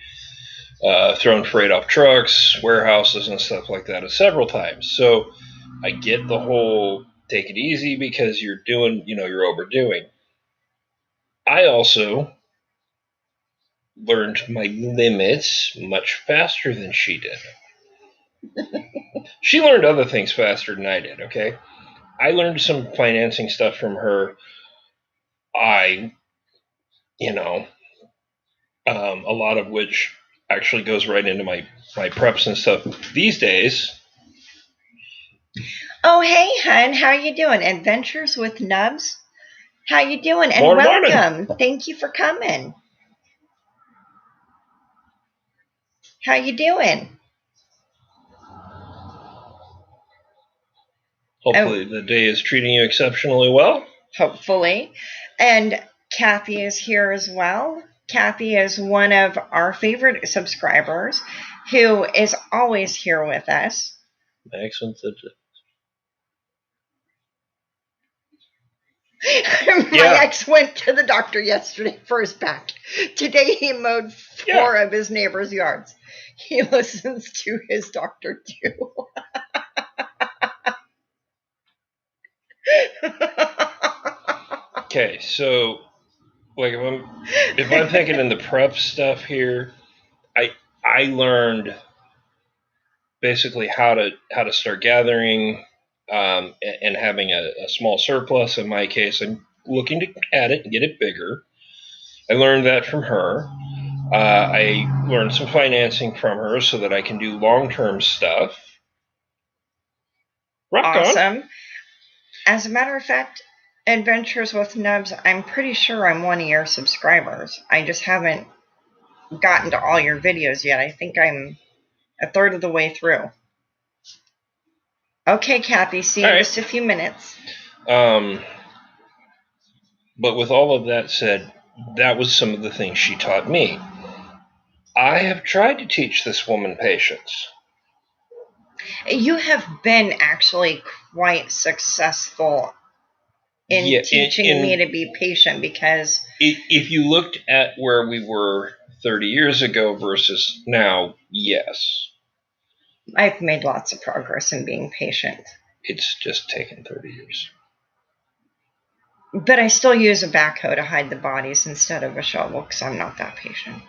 Thrown freight off trucks, warehouses, and stuff like that several times. So I get the whole take it easy because you're doing, you're overdoing. I also learned my limits much faster than she did. She learned other things faster than I did, okay? I learned some financing stuff from her. A lot of which actually goes right into my preps and stuff these days. Oh, hey, hun. How you doing? Adventures with Nubs? How you doing? And Morning, welcome. morning. Thank you for coming. How you doing? Hopefully the day is treating you exceptionally well. Hopefully. And Kathy is here as well. Kathy is one of our favorite subscribers who is always here with us. Excellent. My ex went to the doctor yesterday for his back. Today he mowed 4 of his neighbors' yards. He listens to his doctor too. Okay, so like if I'm thinking in the prep stuff here, I learned basically how to start gathering and having a small surplus. In my case, I'm looking to add it and get it bigger. I learned that from her. I learned some financing from her so that I can do long-term stuff. Rock awesome. on. As a matter of fact, Adventures with Nubs, I'm pretty sure I'm one of your subscribers. I just haven't gotten to all your videos yet. I think I'm a third of the way through. Okay, Kathy, see you in just a few minutes. But with all of that said, that was some of the things she taught me. I have tried to teach this woman patience. You have been actually quite successful in teaching me to be patient, because if you looked at where we were 30 years ago versus now, yes. I've made lots of progress in being patient. It's just taken 30 years. But I still use a backhoe to hide the bodies instead of a shovel because I'm not that patient.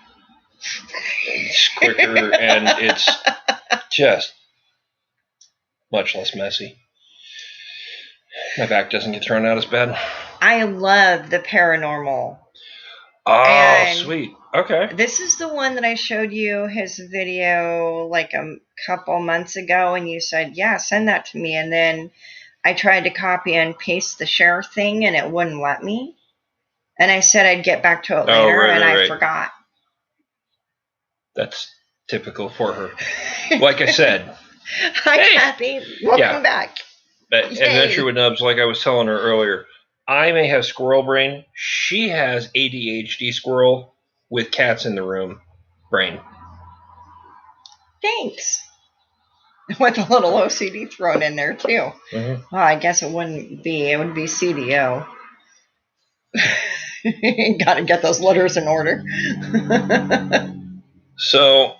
It's quicker and it's just much less messy. My back doesn't get thrown out as bad. I love the paranormal. Oh, sweet. Okay. This is the one that I showed you his video like a couple months ago, and you said, yeah, send that to me. And then I tried to copy and paste the share thing, and it wouldn't let me. And I said I'd get back to it later, and I forgot. That's typical for her. Like I said. Hi, Kathy. Welcome back. But Adventure with Nubs, like I was telling her earlier, I may have squirrel brain. She has ADHD squirrel with cats in the room brain. Thanks. With a little OCD thrown in there, too. Mm-hmm. Well, I guess it wouldn't be. It would be CDO. Got to get those letters in order. So.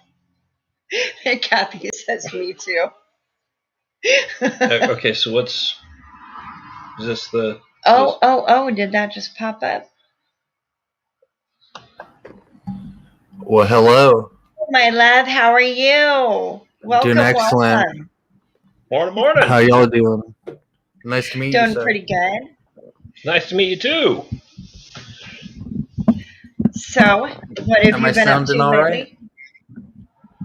Kathy says me, too. Okay, so is this the... Oh, did that just pop up? Well, hello. My love, how are you? Welcome. Doing excellent. Welcome. Morning. How y'all doing? Nice to meet you. Doing pretty good. Nice to meet you too. So, what have you been up to lately? Right?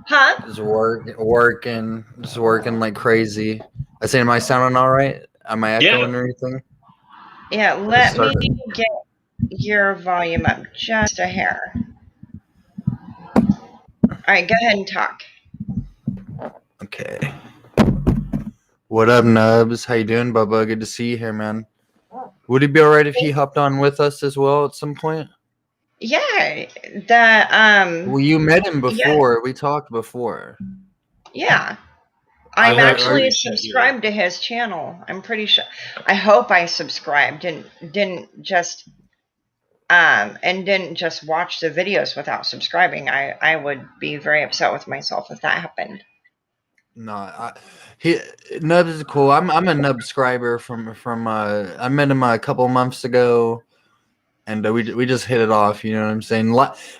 Huh? Just working like crazy. I say, am I sounding all right? Am I echoing or anything? Yeah, let me get your volume up just a hair. All right, go ahead and talk. Okay. What up, Nubs? How you doing, Bubba? Good to see you here, man. Would it be all right if he hopped on with us as well at some point? Yeah, Well, you met him before. Yeah. We talked before. Yeah. I'm actually subscribed to his channel. I'm pretty sure. I hope I subscribed and didn't just watch the videos without subscribing. I would be very upset with myself if that happened. No, Nubs is cool. I'm a Nub subscriber from I met him a couple months ago, and we just hit it off. You know what I'm saying?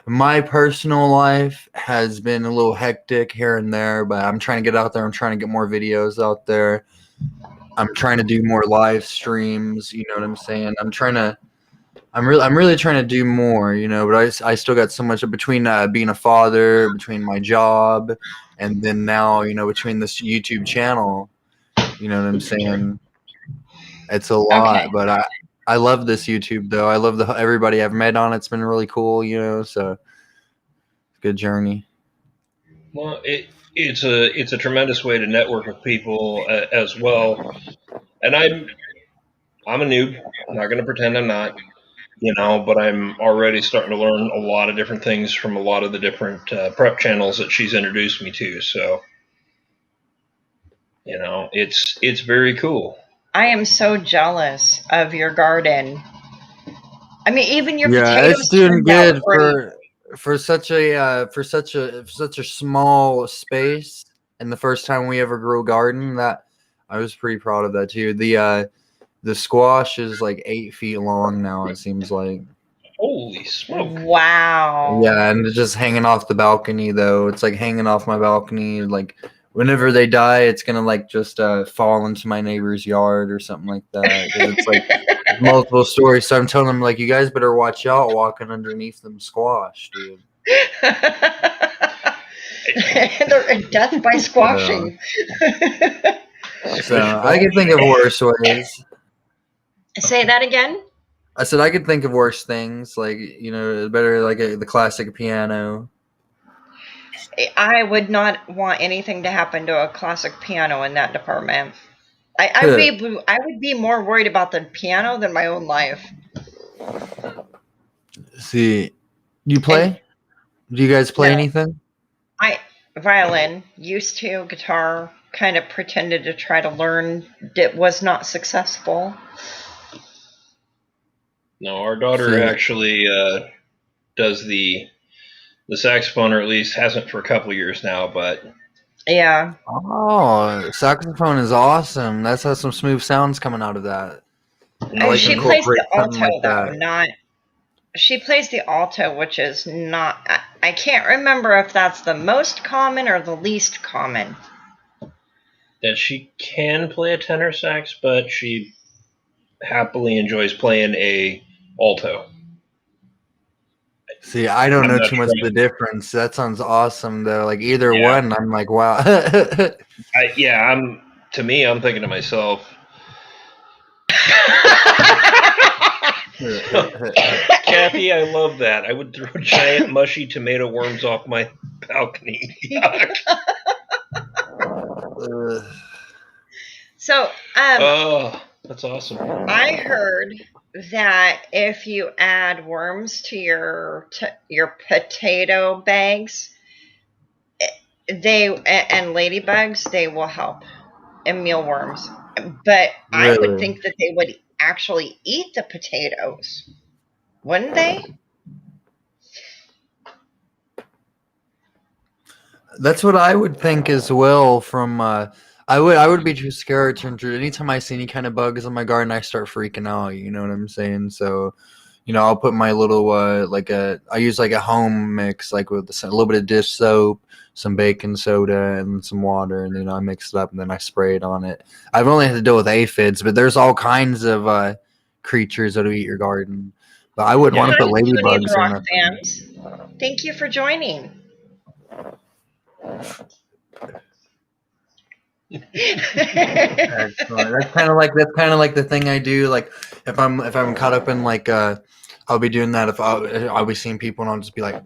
My personal life has been a little hectic here and there, but I'm trying to get out there. I'm trying to get more videos out there. I'm trying to do more live streams. You know what I'm saying? I'm trying to I'm really trying to do more, but I still got so much between being a father, between my job, and then now, between this YouTube channel, you know what I'm saying? It's a Okay. lot, but I love this YouTube though. I love everybody I've met on it. It's been really cool, so good journey. Well, it's a tremendous way to network with people as well. And I'm a noob. I'm not going to pretend I'm not, but I'm already starting to learn a lot of different things from a lot of the different prep channels that she's introduced me to. So, it's very cool. I am so jealous of your garden. I mean, even your Yeah, potatoes it's doing turned out good great. for such a small space. And the first time we ever grew a garden, that I was pretty proud of that too. The squash is like 8 feet long now. It seems like. Holy smoke! Wow. Yeah, and it's just hanging off the balcony though. It's like hanging off my balcony. Like whenever they die, it's gonna like just fall into my neighbor's yard or something like that. 'Cause it's like multiple stories. So I'm telling them like, you guys better watch out walking underneath them squash, dude. Death by squashing. So I can think of worse ways. Say that again. I said I could think of worse things, like better like the classic piano. I would not want anything to happen to a classic piano in that department. I would be more worried about the piano than my own life. See, you play? Do you guys play anything? Violin, used to, guitar, kind of pretended to try to learn, was not successful. No, our daughter actually does the saxophone, or at least hasn't for a couple years now, but yeah. Oh, saxophone is awesome. That's how some smooth sounds coming out of that. She plays the alto though, she plays the alto, which is not, I can't remember if that's the most common or the least common. That she can play a tenor sax, but she happily enjoys playing a alto. See, I don't know too much of the difference. That sounds awesome though. Like either one, I'm like, wow. To me, I'm thinking to myself, Kathy, I love that. I would throw giant mushy tomato worms off my balcony. So, oh, that's awesome. I heard that if you add worms to your potato bags, and ladybugs, they will help, and mealworms. But I would think that they would actually eat the potatoes, wouldn't they? That's what I would think as well. From I would be too scared to intrude. Anytime I see any kind of bugs in my garden, I start freaking out. You know what I'm saying? So, I'll put my little I use like a home mix, like with a little bit of dish soap, some baking soda, and some water, and then I mix it up and then I spray it on it. I've only had to deal with aphids, but there's all kinds of creatures that'll eat your garden. But I wouldn't want to put ladybugs in it. Thank you for joining. Excellent. That's kind of like the thing I do. Like if I'm caught up in like I'll be doing that if I'll be seeing people and I'll just be like,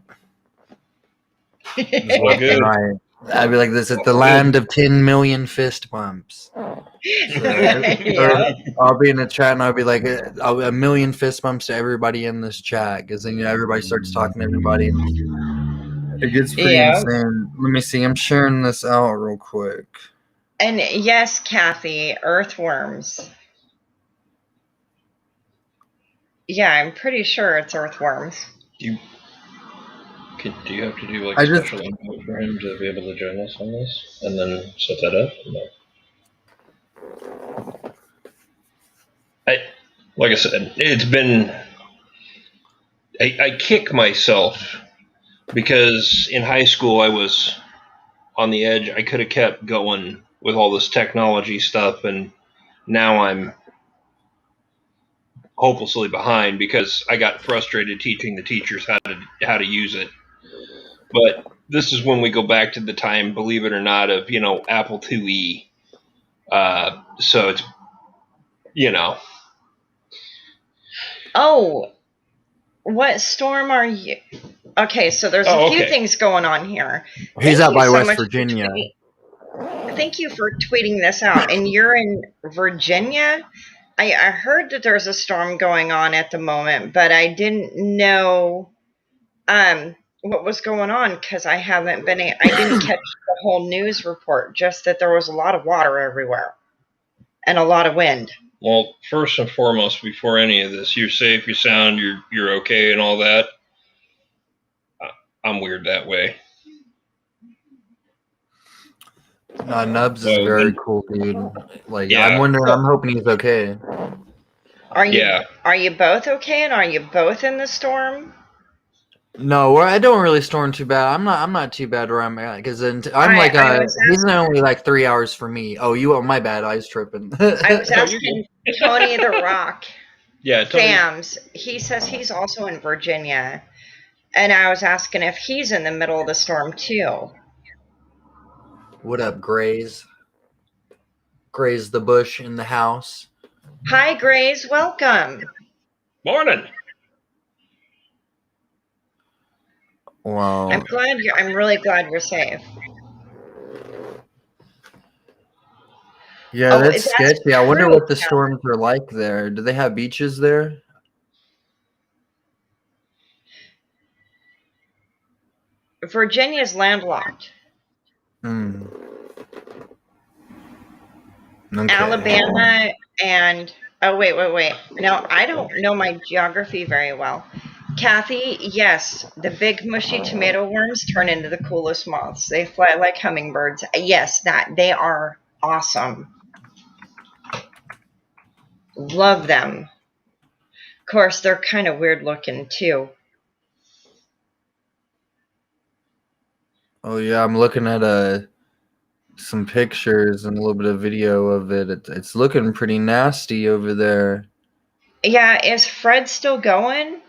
I'd be like, this is the land of 10 million fist bumps. I'll be in a chat and I'll be like, a million fist bumps to everybody in this chat, because then everybody starts talking to everybody. It gets pretty insane. Let me see. I'm sharing this out real quick. And yes, Kathy, earthworms. Yeah, I'm pretty sure it's earthworms. Do you have to do like a special invite for him to be able to join us on this and then set that up? No. Like I said, it's been. I kick myself because in high school I was on the edge. I could have kept going with all this technology stuff, and now I'm hopelessly behind because I got frustrated teaching the teachers how to use it. But this is when we go back to the time, believe it or not, of Apple IIe. So it's Oh, what storm are you? Okay, so there's a few things going on here. He's out by West much Virginia. Thank you for tweeting this out. And you're in Virginia? I heard that there's a storm going on at the moment, but I didn't know what was going on because I didn't catch the whole news report, just that there was a lot of water everywhere and a lot of wind. Well, first and foremost, before any of this, you're safe, you're sound, you're okay and all that. I'm weird that way. Nubs is very cool, dude. Like, yeah. I'm hoping he's okay. Are you both okay, and are you both in the storm? No, I don't really storm too bad. I'm not too bad where I'm at because he's only like 3 hours for me. Oh, my bad. I was tripping. I was asking Tony the Rock. Yeah, Tony. Sam's. He says he's also in Virginia, and I was asking if he's in the middle of the storm too. What up, Grays? Grays the Bush in the house. Hi, Grays. Welcome. Morning. Wow. I'm really glad you're safe. Yeah, that's sketchy. I wonder what the storms are like there. Do they have beaches there? Virginia's landlocked. Okay. Alabama and wait. No, I don't know my geography very well. Kathy, yes, the big mushy tomato worms turn into the coolest moths. They fly like hummingbirds. Yes, they are awesome. Love them. Of course, they're kind of weird looking too. Oh yeah, I'm looking at some pictures and a little bit of video of it. It's looking pretty nasty over there. Yeah, is Fred still going?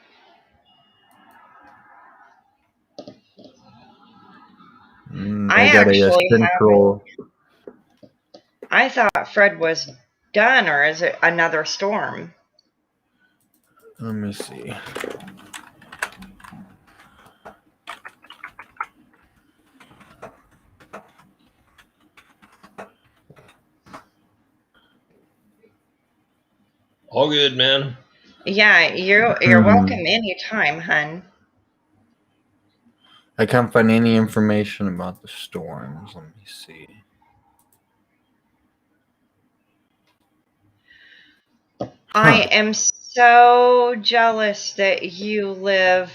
I thought Fred was done, or is it another storm? Let me see. All good, man. Yeah, you're welcome anytime, hun. I can't find any information about the storms. Let me see. I am so jealous that you live.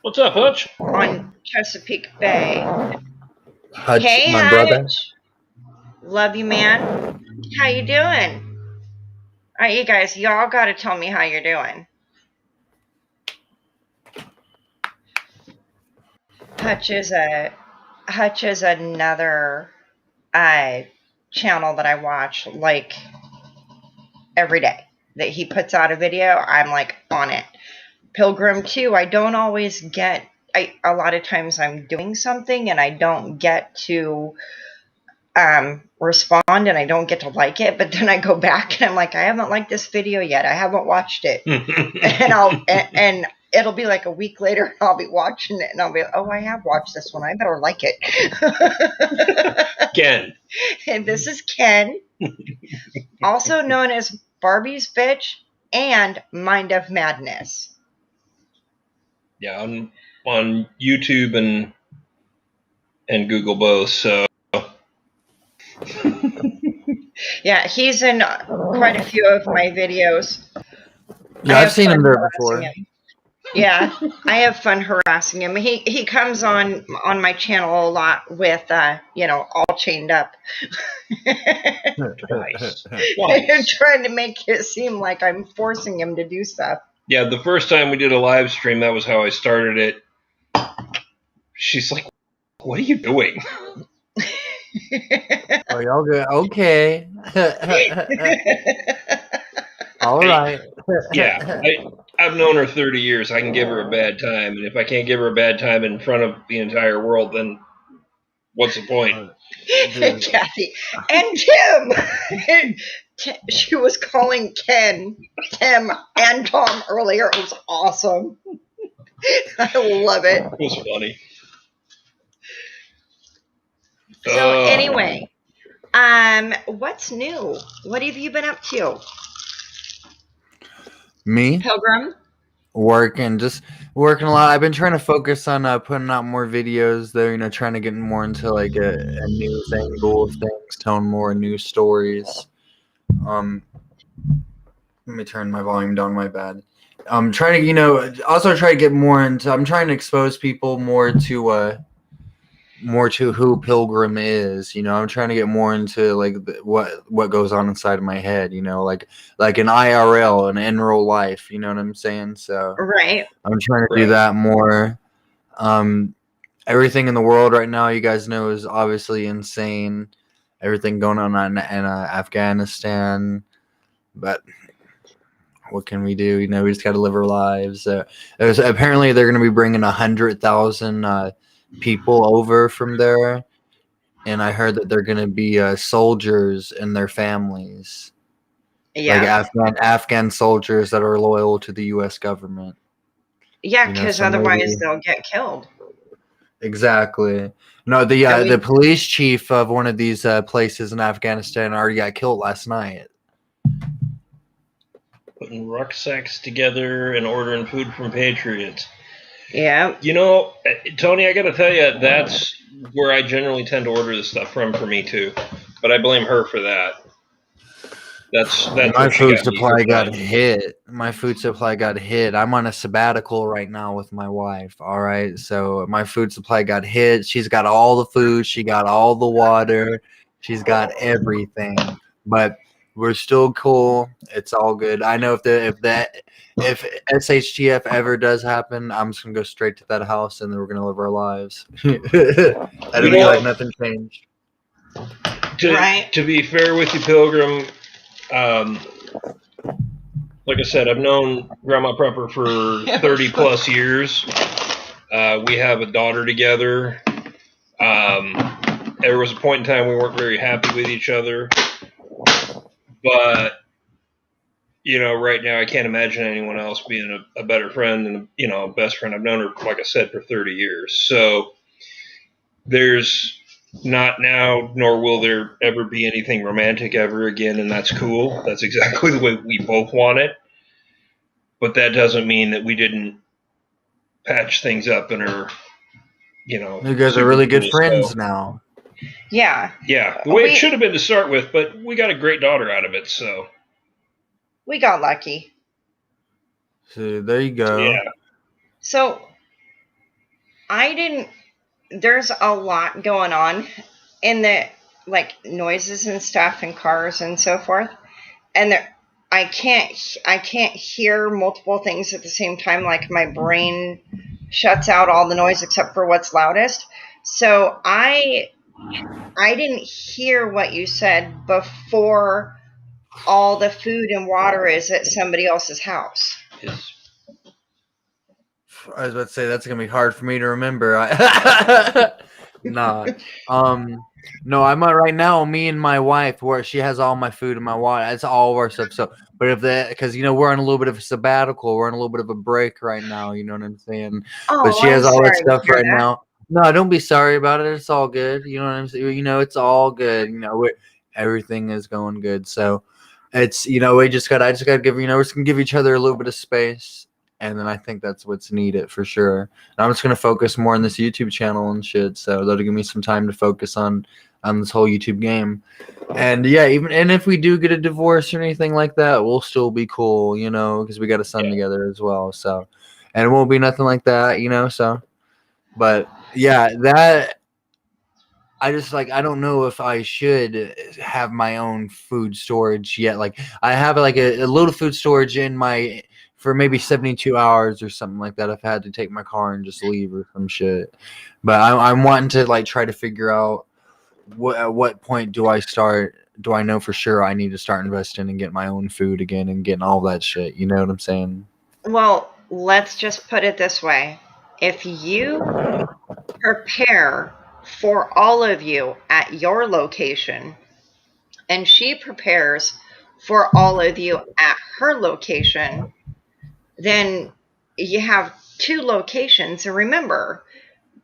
What's up, Hutch? On Chesapeake Bay. Hutch, hey, my Hutch. brother. Love you, man. How you doing? All right, you guys, y'all got to tell me how you're doing. Hutch is another channel that I watch like every day that he puts out a video. I'm like on it. Pilgrim too. I don't always get. A lot of times I'm doing something and I don't get to respond and I don't get to like it. But then I go back and I'm like, I haven't liked this video yet. I haven't watched it, and it'll be like a week later and I'll be watching it and I'll be, oh, I have watched this one. I better like it. Ken. And this is Ken, also known as Barbie's Bitch and Mind of Madness. Yeah, on YouTube and Google both. So. Yeah, he's in quite a few of my videos. Yeah, I've seen him there before. Yeah, I have fun harassing him. He comes on my channel a lot with all chained up. Twice. Trying to make it seem like I'm forcing him to do stuff. Yeah, the first time we did a live stream, that was how I started it. She's like, "What are you doing?" Oh, y'all good? Okay. All right. Yeah, I've known her 30 years. I can give her a bad time, and if I can't give her a bad time in front of the entire world, then what's the point? Dude. Kathy and Tim. She was calling Ken, Tim, and Tom earlier. It was awesome. I love it. It was funny. So anyway, what's new? What have you been up to, Me? Pilgrim? Just working a lot. I've been trying to focus on putting out more videos though, trying to get more into like a news angle of things, telling more news stories. Let me turn my volume down, my bad. I'm trying to, also try to get more into, I'm trying to expose people more to who Pilgrim is. I'm trying to get more into like what goes on inside of my head, like an IRL and in real life, you know what I'm saying? So Right. I'm trying to do that more. Everything in the world right now, you guys know, is obviously insane. Everything going on in Afghanistan, but what can we do? We just got to live our lives. Apparently, they're going to be bringing 100,000 people over from there, and I heard that they're going to be soldiers and their families, Yeah. like Afghan soldiers that are loyal to the U.S. government. Yeah, because so otherwise maybe- they'll get killed. Exactly. No, the police chief of one of these places in Afghanistan already got killed last night. Putting rucksacks together and ordering food from Patriots. Yeah. Tony, I got to tell you, that's where I generally tend to order this stuff from for me too. But I blame her for that. That's my food supply got hit. My food supply got hit. I'm on a sabbatical right now with my wife. All right, so my food supply got hit. She's got all the food. She got all the water. She's got everything. But we're still cool. It's all good. I know if SHTF ever does happen, I'm just gonna go straight to that house and then we're gonna live our lives. That'll be like nothing changed. To be fair with you, Pilgrim. Like I said, I've known Grandma Prepper for 30 plus years. We have a daughter together. There was a point in time we weren't very happy with each other. But, right now I can't imagine anyone else being a better friend and, a best friend. I've known her, like I said, for 30 years. So there's not now, nor will there ever be anything romantic ever again, and that's cool. That's exactly the way we both want it. But that doesn't mean that we didn't patch things up and are, You guys are really good friends now. Yeah. Yeah, the way it should have been to start with, but we got a great daughter out of it, so. We got lucky. So there you go. Yeah. So there's a lot going on in the noises and stuff and cars and so forth. And I can't hear multiple things at the same time. Like my brain shuts out all the noise except for what's loudest. So I didn't hear what you said before all the food and water is at somebody else's house. I was about to say that's gonna be hard for me to remember. No, I'm right now. Me and my wife, where she has all my food and my water. That's all of our stuff. So, but because we're on a little bit of a sabbatical, we're on a little bit of a break right now. You know what I'm saying? Oh, but she has all that stuff right that. now. No, don't be sorry about it. It's all good. You know what I'm saying? It's all good. Everything is going good. So, it's I just gotta give we're just gonna give each other a little bit of space. And then I think that's what's needed for sure. And I'm just gonna focus more on this YouTube channel and shit. So that'll give me some time to focus on this whole YouTube game. And yeah, and if we do get a divorce or anything like that, we'll still be cool, because we got a son together as well. So, and it won't be nothing like that, So, but yeah, that I just I don't know if I should have my own food storage yet. Like I have a little food storage in my. For maybe 72 hours or something like that, I've had to take my car and just leave or some shit. But I'm wanting to try to figure out at what point do I start do I know for sure I need to start investing and get my own food again and getting all that shit? You know what I'm saying? Well, let's just put it this way. If you prepare for all of you at your location, and she prepares for all of you at her location, then you have 2 locations. And remember,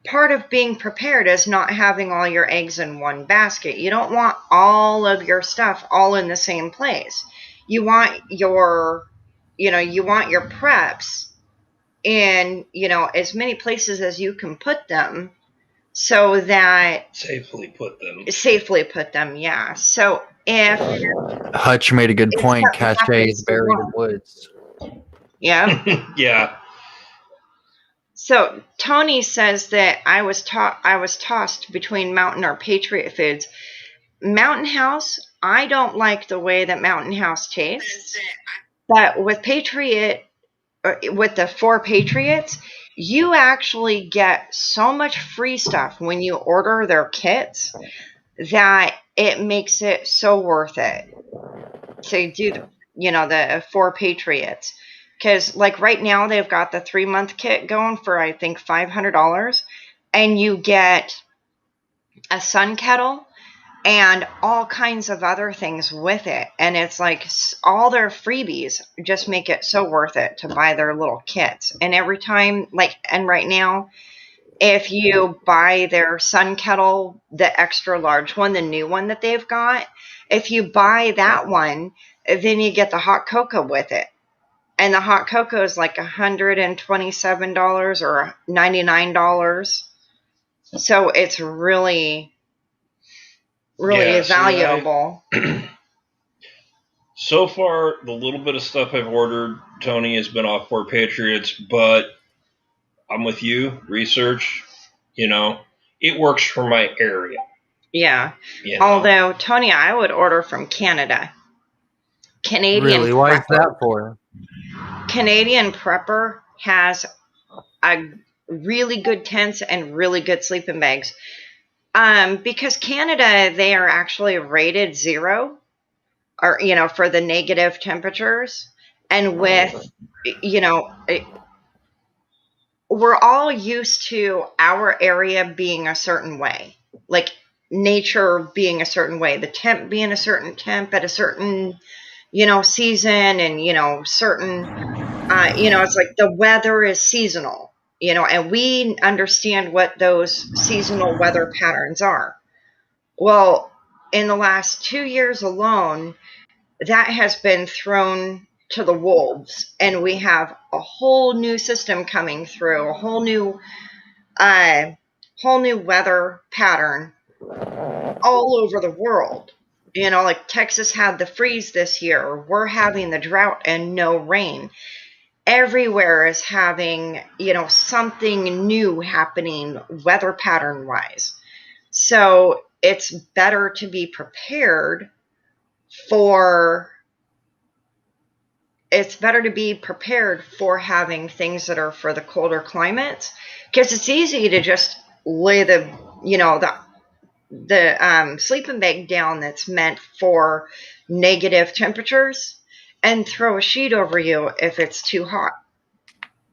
part of being prepared is not having all your eggs in one basket. You don't want all of your stuff all in the same place. You want your preps in, as many places as you can put them, so that Safely put them. yeah. So if Hutch made a good if point. something Cache happens is buried in tomorrow- woods. yeah. Yeah. So Tony says that I was tossed between Mountain or Patriot Foods. Mountain House, I don't like the way that Mountain House tastes, but with with the 4 Patriots, you actually get so much free stuff when you order their kits that it makes it so worth it to do the 4 Patriots. Because like right now they've got the 3-month kit going for I think $500, and you get a sun kettle and all kinds of other things with it. And it's like all their freebies just make it so worth it to buy their little kits. And every time, and right now, if you buy their sun kettle, the extra large one, the new one that they've got, if you buy that one, then you get the hot cocoa with it. And the hot cocoa is like $127 or $99. So it's really valuable. So far, the little bit of stuff I've ordered, Tony, has been off 4 Patriots, but I'm with you. Research, it works for my area. Yeah. Although, Tony, I would order from Canada. Canadian Really? Why is Prepper. that for? Canadian Prepper has a really good tents and really good sleeping bags. Because Canada, they are actually rated 0, or for the negative temperatures, and with we're all used to our area being a certain way, like nature being a certain way, the temp being a certain temp at a certain season, and certain it's like the weather is seasonal, and we understand what those seasonal weather patterns are. Well, in the last 2 years alone, that has been thrown to the wolves, and we have a whole new system coming through, a whole new weather pattern all over the world. Like Texas had the freeze this year, we're having the drought and no rain. Everywhere is having, something new happening weather pattern wise. So it's better to be prepared for having things that are for the colder climates, because it's easy to just lay the sleeping bag down that's meant for negative temperatures and throw a sheet over you if it's too hot,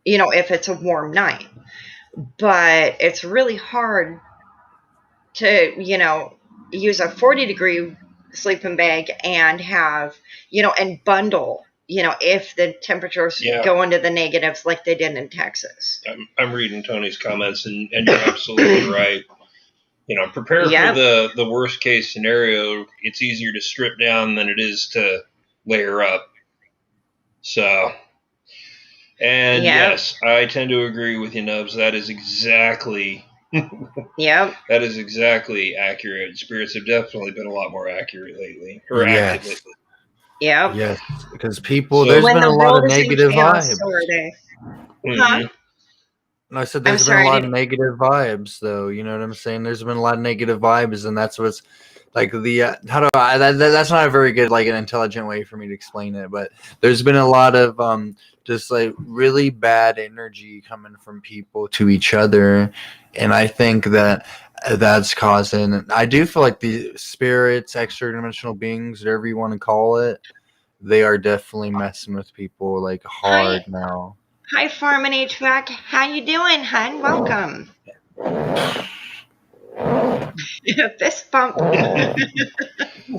if it's a warm night. But it's really hard to, use a 40-degree sleeping bag and have, and bundle, if the temperatures go into the negatives like they did in Texas. I'm reading Tony's comments, and you're absolutely right. Prepare for the worst case scenario. It's easier to strip down than it is to layer up. So, and yes, I tend to agree with you, Nubs. That is exactly Yep. That is exactly accurate. Spirits have definitely been a lot more accurate lately. Yes. Active lately. Yep. Yes, because there's been a lot of negative vibes. So are they. Mm-hmm. Huh? I said there's been a lot of negative vibes, though. You know what I'm saying? There's been a lot of negative vibes, and that's what's like that's not a very good, like, an intelligent way for me to explain it. But there's been a lot of just like really bad energy coming from people to each other, and I think that that's causing. I do feel like the spirits, extra dimensional beings, whatever you want to call it, they are definitely messing with people like hard now. Hi, Farm and HVAC. How you doing, hun? Welcome. Fist bump.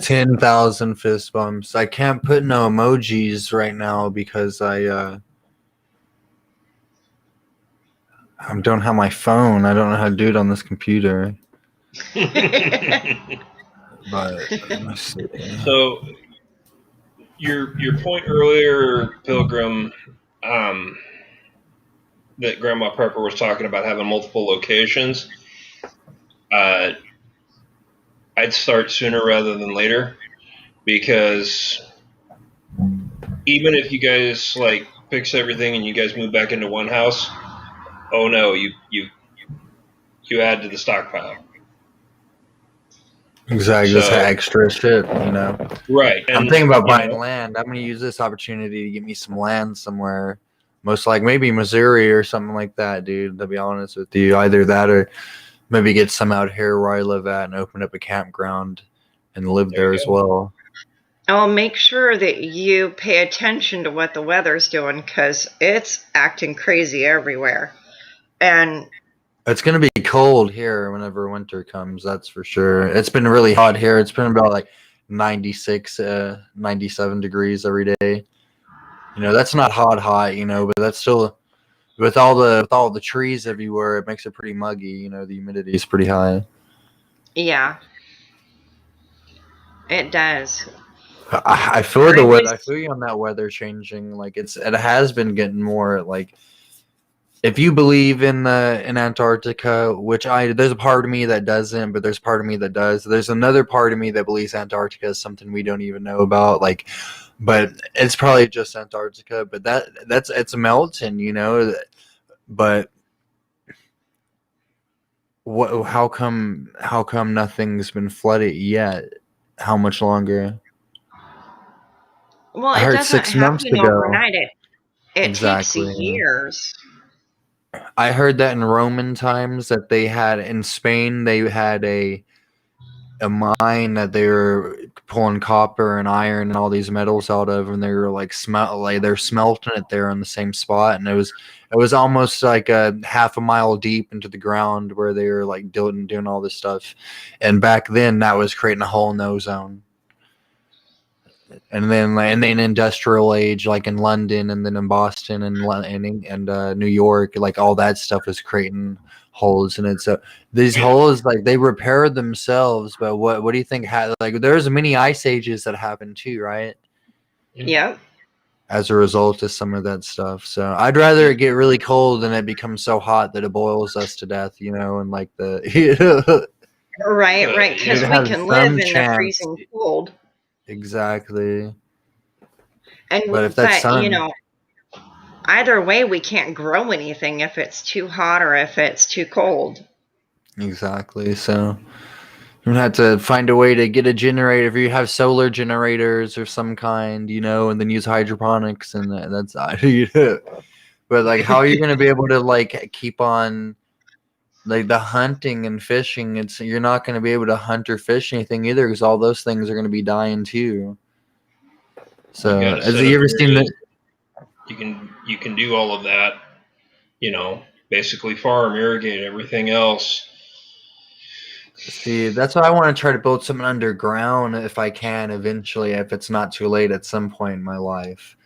10,000 fist bumps. I can't put no emojis right now because I don't have my phone. I don't know how to do it on this computer. But let's see. So your point earlier, Pilgrim, that Grandma Prepper was talking about having multiple locations. I'd start sooner rather than later, because even if you guys like fix everything and you guys move back into one house, oh no, you add to the stockpile. Exactly, So- just extra shit, you know. Right. I'm and, thinking about you buying know, land. I'm gonna use this opportunity to get me some land somewhere. Most like maybe Missouri or something like that, dude. To be honest with you, either that or maybe get some out here where I live at and open up a campground and live There there you as go. well. Oh, make sure that you pay attention to what the weather's doing, because it's acting crazy everywhere. And It's gonna be cold here whenever winter comes. That's for sure. It's been really hot here. It's been about like 96, 97 degrees every day. You know, that's not hot, you know, but that's still with all the trees everywhere. It makes it pretty muggy. You know, the humidity is pretty high. yeah, it does. I feel I the weather. was- I feel you on that weather changing. Like it has been getting more like. If you believe in Antarctica, which there's a part of me that doesn't, but there's part of me that does. There's another part of me that believes Antarctica is something we don't even know about. Like, but it's probably just Antarctica. But it's melting, you know. But what? How come nothing's been flooded yet? How much longer? Well, I it heard doesn't 6 months happen ago. overnight. It Exactly. takes years. I heard that in Roman times that they had in Spain they had a mine that they were pulling copper and iron and all these metals out of, and they were like they're smelting it there on the same spot, and it was almost like a half a mile deep into the ground where they were like doing all this stuff, and back then that was creating a hole in the ozone. And then industrial age, like in London, and then in Boston, and New York, like all that stuff is creating holes in it. So these holes, like they repair themselves. But what do you think? Like there's many ice ages that happened too, right? Yep. As a result of some of that stuff. So I'd rather it get really cold than it becomes so hot that it boils us to death, you know, and like the Right. Because It we has can live some in chance. the freezing cold. exactly. And But if that sun- you know, either way, we can't grow anything if it's too hot or if it's too cold. Exactly. So you're gonna have to find a way to get a generator. If you have solar generators or some kind, you know, and then use hydroponics, and that's But like, how are you gonna be able to like keep on like the hunting and fishing? You're not gonna be able to hunt or fish anything either, because all those things are gonna be dying too. So gotta has set you up ever seen areas. that? You can do all of that, you know, basically farm, irrigate, everything else. See, that's why I want to try to build something underground if I can eventually, if it's not too late at some point in my life.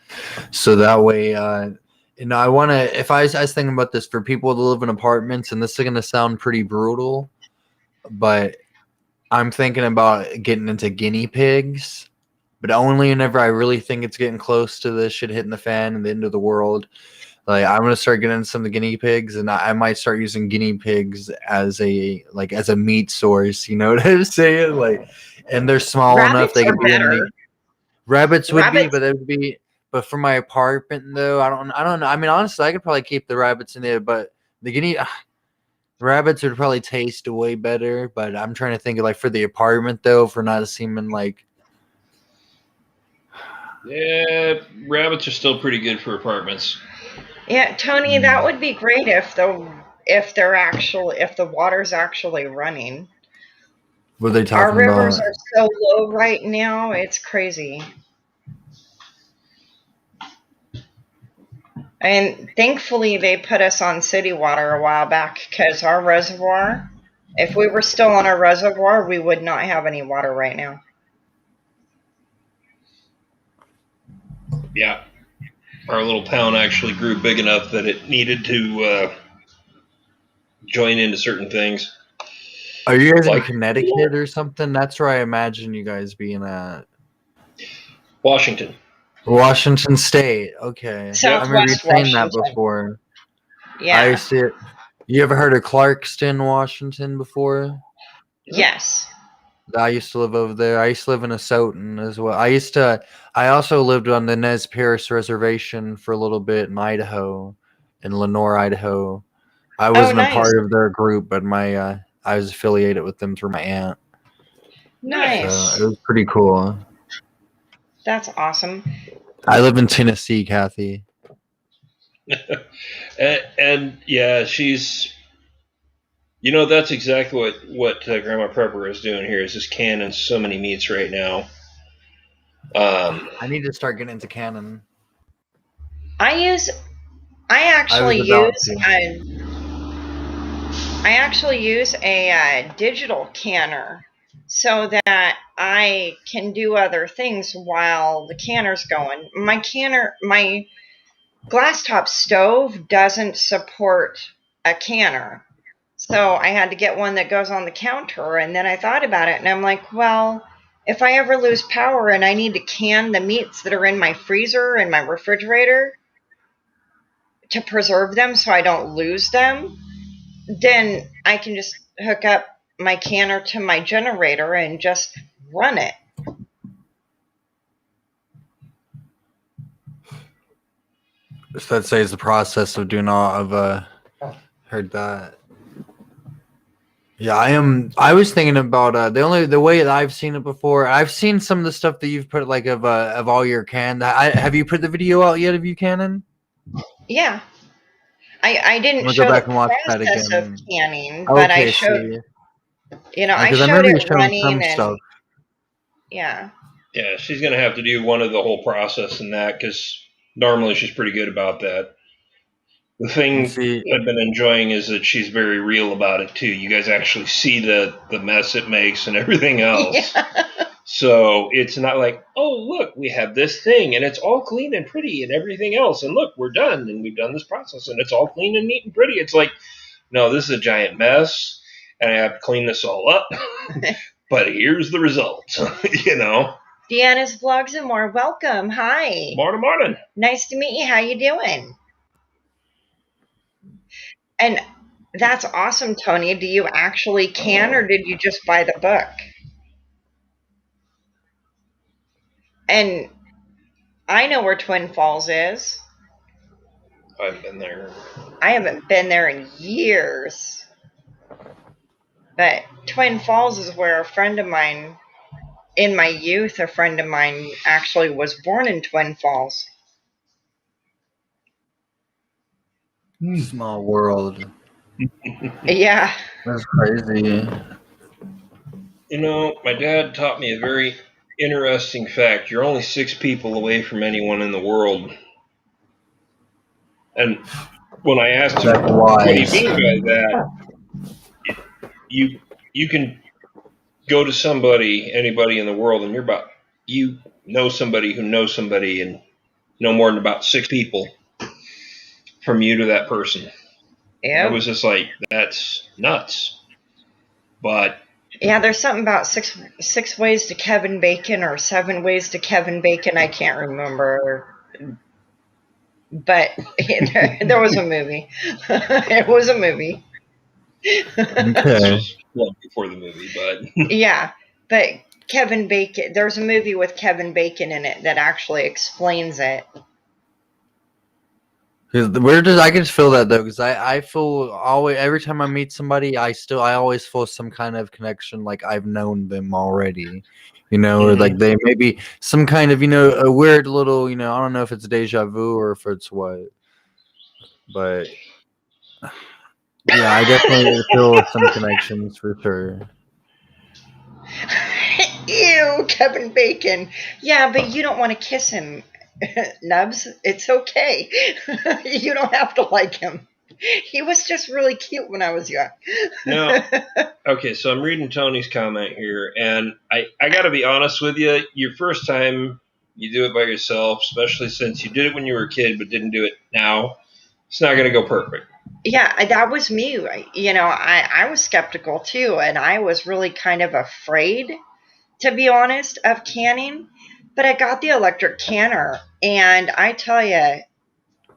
So that way, you know, I want to, if I was thinking about this for people that live in apartments, and this is going to sound pretty brutal, but I'm thinking about getting into guinea pigs, but only whenever I really think it's getting close to this shit hitting the fan and the end of the world. Like I'm gonna start getting some of the guinea pigs, and I might start using guinea pigs as a meat source. You know what I'm saying? Like, and they're small enough Rabbits they are could be a better. meat. Rabbits would be, Rabbits- but it would be. But for my apartment though, I don't know. I mean, honestly, I could probably keep the rabbits in there, but the guinea rabbits would probably taste way better. But I'm trying to think of like for the apartment though, for not seeming like. Yeah, rabbits are still pretty good for apartments. Yeah, Tony, that would be great if the if the water's actually running. What are they Our talking rivers about? are so low right now, it's crazy. And thankfully, they put us on city water a while back because our reservoir, if we were still on our reservoir, we would not have any water right now. Yeah. Our little town actually grew big enough that it needed to join into certain things. Are you guys in Like Connecticut or something? That's where I imagine you guys being at. Washington. Washington State. Okay. I remember you Southwest saying that Washington. before. I Yeah. see it. You ever heard of Clarkston, Washington before? Yes. I used to live over there. I used to live in Asotin as well. I also lived on the Nez Perce Reservation for a little bit in Idaho, in Lenore, Idaho. I wasn't a nice. part of their group, but I was affiliated with them through my aunt. Nice. So it was pretty cool. That's awesome. I live in Tennessee, Kathy. And yeah, she's. That's exactly what Grandma Prepper is doing here. Is just canning so many meats right now. I need to start getting into Canon. I actually use a digital canner so that I can do other things while the canner's going. My glass top stove doesn't support a canner. So I had to get one that goes on the counter, and then I thought about it, and I'm like, well, if I ever lose power and I need to can the meats that are in my freezer and my refrigerator to preserve them so I don't lose them, then I can just hook up my canner to my generator and just run it. So that saves the process of doing all of heard that. Yeah, I was thinking about the way that I've seen it before. I've seen some of the stuff that you've put like of all your can. Have you put the video out yet of you canning? Yeah. I didn't show the process of canning, but I showed, I showed it running and stuff. Yeah. Yeah, she's going to have to do one of the whole process in that because normally she's pretty good about that. The thing I've been enjoying is that she's very real about it too. You guys actually see the mess it makes and everything else. Yeah. So it's not like, oh, look, we have this thing and it's all clean and pretty and everything else. And look, we're done and we've done this process and it's all clean and neat and pretty. It's like, no, this is a giant mess and I have to clean this all up. But here's the result, Deanna's Vlogs and More. Welcome. Hi. Morning. Nice to meet you. How you doing? And that's awesome, Tony. Do you actually can or did you just buy the book? And I know where Twin Falls is. I haven't been there. I haven't been there in years. But Twin Falls is where a friend of mine, in my youth, a friend of mine actually was born in Twin Falls. Small world. Yeah. That's crazy. My dad taught me a very interesting fact. You're only 6 people away from anyone in the world. And when I asked him, what do you mean by that? You can go to anybody in the world, and you know somebody who knows somebody and know more than about 6 people from you to that person. Yeah. I was just like, that's nuts. But yeah, there's something about six ways to Kevin Bacon or 7 ways to Kevin Bacon. I can't remember. But there was a movie. It was a movie. Okay. Long before the movie, but yeah, but Kevin Bacon. There's a movie with Kevin Bacon in it that actually explains it. I can feel that though, because I feel always every time I meet somebody, I always feel some kind of connection, like I've known them already, or like they maybe some kind of a weird little I don't know if it's deja vu or if it's what, but Yeah, I definitely feel some connections for sure. Ew, Kevin Bacon. Yeah, but you don't want to kiss him, Nubs. It's okay. You don't have to like him. He was just really cute when I was young. No. Okay, so I'm reading Tony's comment here, and I got to be honest with you. Your first time you do it by yourself, especially since you did it when you were a kid but didn't do it now, it's not going to go perfect. Yeah, that was me. I was skeptical too, and I was really kind of afraid, to be honest, of canning. But I got the electric canner, and I tell you,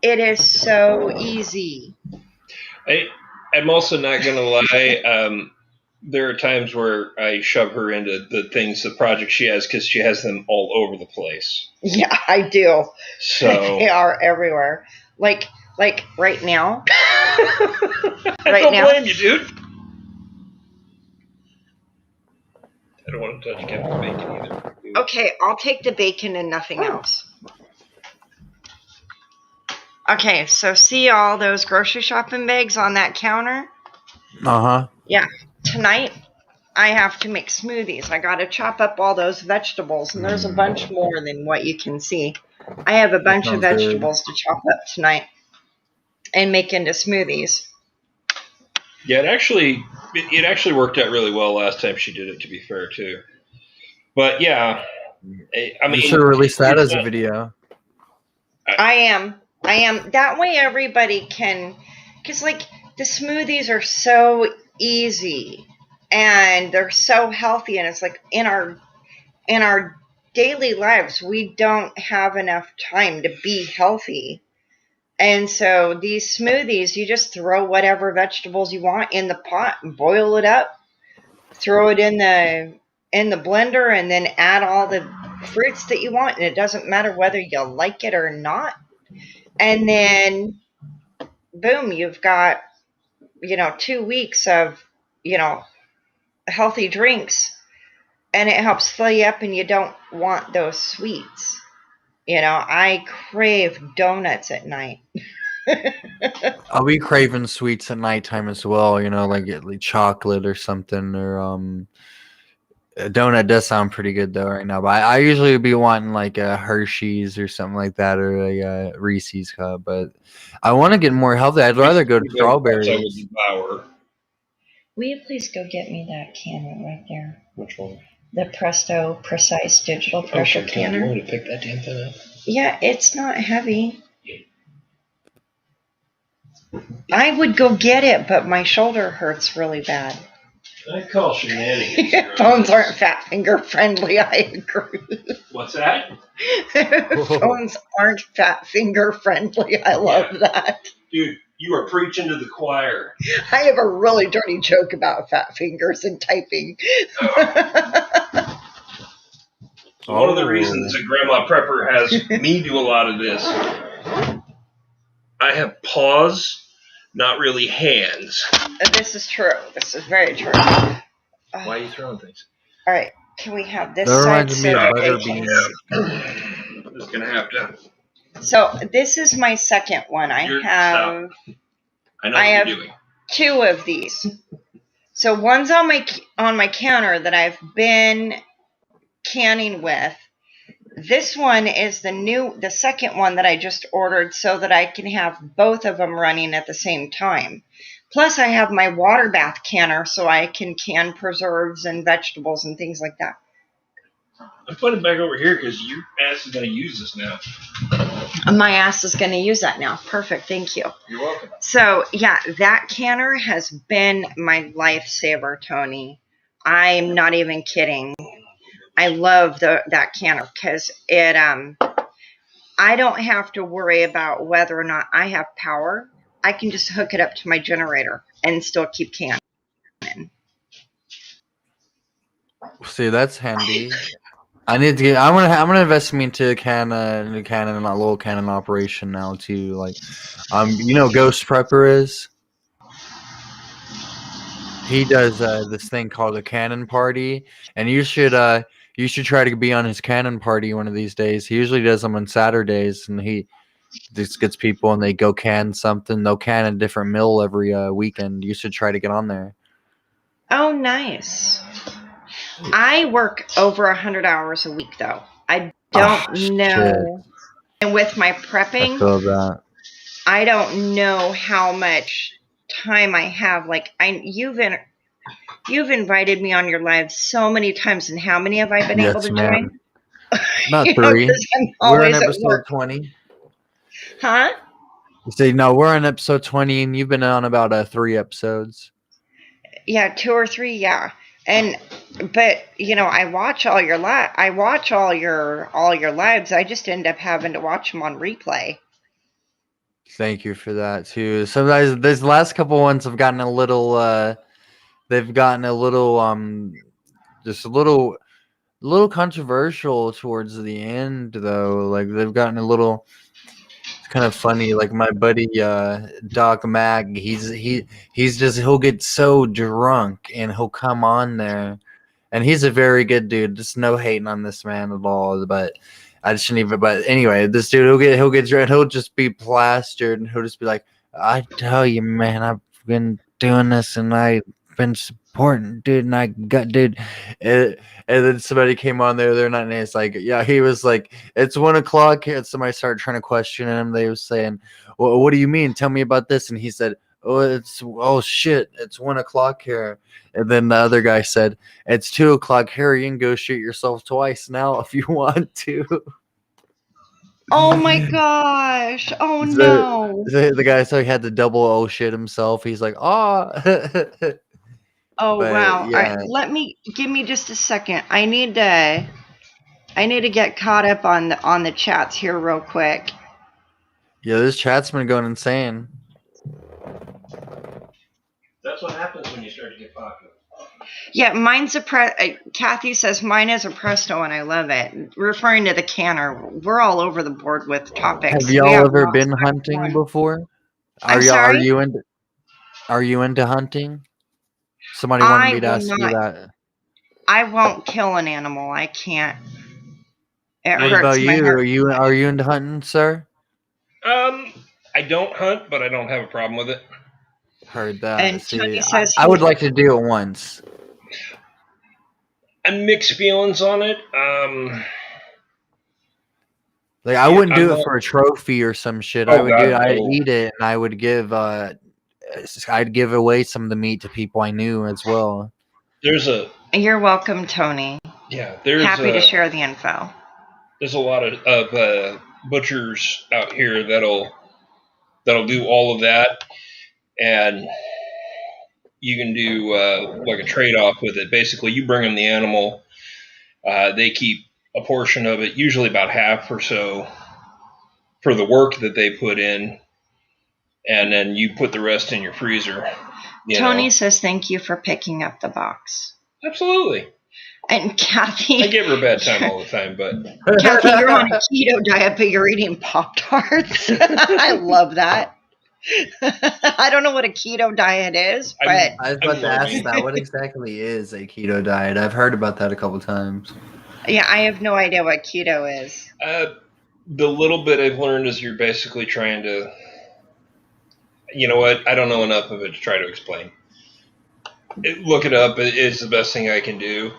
it is so easy. I'm also not going to lie. There are times where I shove her into the projects she has because she has them all over the place. Yeah, I do. So They are everywhere. Like right now. I Right don't now. blame you, dude. I don't want to touch Kevin Bacon either. Okay, I'll take the bacon and nothing else. Okay, so see all those grocery shopping bags on that counter? Uh-huh. Yeah, tonight I have to make smoothies. I got to chop up all those vegetables, and there's a bunch more than what you can see. I have a bunch of vegetables to chop up tonight and make into smoothies. Yeah, it actually worked out really well last time she did it, to be fair, too. But yeah, I mean, you should release that as a video. I am. That way everybody can, because like the smoothies are so easy and they're so healthy, and it's like in our daily lives we don't have enough time to be healthy. And so these smoothies, you just throw whatever vegetables you want in the pot and boil it up, throw it in the blender, and then add all the fruits that you want, and it doesn't matter whether you like it or not. And then boom, you've got 2 weeks of healthy drinks, and it helps fill you up, and you don't want those sweets. I crave donuts at night. I'll be craving sweets at nighttime as well, like chocolate or something, or a donut does sound pretty good though right now. But I usually would be wanting like a Hershey's or something like that, or a Reese's cup. But I want to get more healthy. I'd rather go to strawberries. Will you please go get me that canner right there? Which one? The Presto Precise Digital Pressure Canner. You want me to pick that damn thing up? Yeah, it's not heavy. I would go get it, but my shoulder hurts really bad. I call shenanigans. Phones aren't fat finger friendly, I agree. What's that? Phones aren't fat finger friendly. I love that. Dude, you are preaching to the choir. I have a really dirty joke about fat fingers and typing. One of the reasons that Grandma Prepper has me do a lot of this, I have paws, not really hands. This is true. This is very true. Why are you throwing things? All right. Can we have this That side? reminds me of Butterbean. I'm just going to have to. So this is my second one. I Stop. I know I what have you're doing. 2 of these. So one's on my counter that I've been canning with. This one is the second one that I just ordered so that I can have both of them running at the same time. Plus I have my water bath canner so I can can preserves and vegetables and things like that. I'm putting it back over here because your ass is going to use this now. My ass is going to use that now. Perfect. Thank you. You're welcome. So, yeah, that canner has been my lifesaver, Tony. I'm not even kidding. I love that canner because it I don't have to worry about whether or not I have power. I can just hook it up to my generator and still keep canning. See, that's handy. I need to get. I'm gonna invest me into a Canon, not little Canon operation now too. Like, Ghost Prepper is. He does this thing called a Canon Party, and you should try to be on his Canon Party one of these days. He usually does them on Saturdays, and he this gets people and they go can something. They'll can a different mill every weekend. You should try to get on there. Oh, nice. I work over 100 hours a week, though. I don't know. And with my I prepping, feel that. I don't know how much time I have. Like, you've invited me on your live so many times, and how many have I been able Yes, to ma'am. join? Not You know, 3. 'cause I'm We're in always at episode work. 20. Huh? You say no. We're on episode 20, and you've been on about 3 episodes. Yeah, 2 or 3. Yeah, but I watch all your I watch all your lives. I just end up having to watch them on replay. Thank you for that too. Sometimes these last couple ones have gotten a little. They've gotten a little just a little controversial towards the end though. Like they've gotten a little. It's kind of funny. Like my buddy Doc Mag, he'll get so drunk and he'll come on there, and he's a very good dude. Just no hating on this man at all, but I shouldn't even. But anyway, this dude he'll get drunk. He'll just be plastered, and he'll just be like, "I tell you, man, I've been doing this, and I've been supporting, dude, and I got, dude." And then somebody came on there. They're not nice. Like, yeah, he was like, "It's 1 o'clock." And somebody started trying to question him. They were saying, "Well, what do you mean? Tell me about this." And he said, "Oh shit, it's 1 o'clock here." And then the other guy said, "It's 2 o'clock here. You can go shoot yourself twice now if you want to." Oh my gosh! Oh So, no! the guy so he had to double oh shit himself. He's like, "Oh." Oh But, wow! yeah. All right, give me just a second. I need to get caught up on the chats here real quick. Yeah, this chat's been going insane. That's what happens when you start to get popular. Yeah, mine's Kathy says mine is a Presto, and I love it. Referring to the canner, we're all over the board with topics. Have We y'all have ever lots been of hunting fun. before? I'm Are sorry? you into hunting? Somebody wanted I me to will ask you not. that. I won't kill an animal. I can't. It What hurts about my you? heart. Are you into hunting, sir? I don't hunt, but I don't have a problem with it. Heard that. And See, Tony says I would like to do it once. I'm mixed feelings on it. Like I wouldn't do it for a trophy or some shit. Oh, God, I'd no. eat it and I would I'd give away some of the meat to people I knew as well. You're welcome, Tony. Yeah, Happy to share the info. There's a lot of butchers out here that'll do all of that, and you can do like a trade-off with it. Basically, you bring them the animal, they keep a portion of it, usually about half or so, for the work that they put in, and then you put the rest in your freezer. Tony says thank you for picking up the box. Absolutely. And Kathy, I give her a bad time all the time, but Kathy, you're on a keto diet, but you're eating Pop-Tarts. I love that. I don't know what a keto diet is, but I was about to ask that. What exactly is a keto diet? I've heard about that a couple times. Yeah, I have no idea what keto is. The little bit I've learned is you're basically trying to, you know what? I don't know enough of it to try to explain. Look it up. It's the best thing I can do.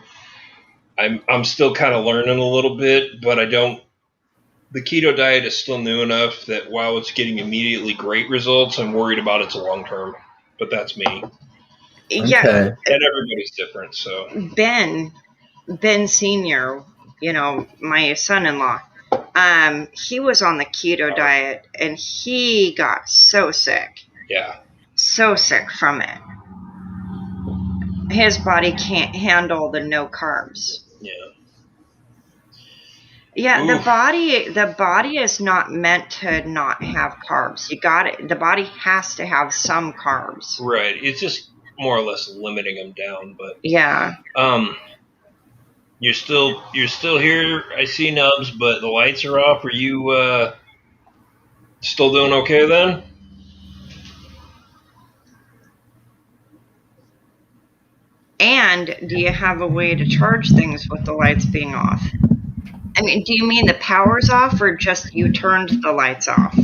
I'm still kind of learning a little bit, but I don't. The keto diet is still new enough that while it's getting immediately great results, I'm worried about its long term. But that's me. Yeah, Okay. And everybody's different. So Ben Senior, my son-in-law, he was on the keto diet and he got so sick. Yeah. So sick from it. His body can't handle the no carbs. Yeah. Yeah, Oof. the body is not meant to not have carbs. You got it. The body has to have some carbs. Right. It's just more or less limiting them down, but yeah. You're still here. I see Nubs, but the lights are off. Are you still doing okay then? And do you have a way to charge things with the lights being off? do you mean the power's off or just you turned the lights off?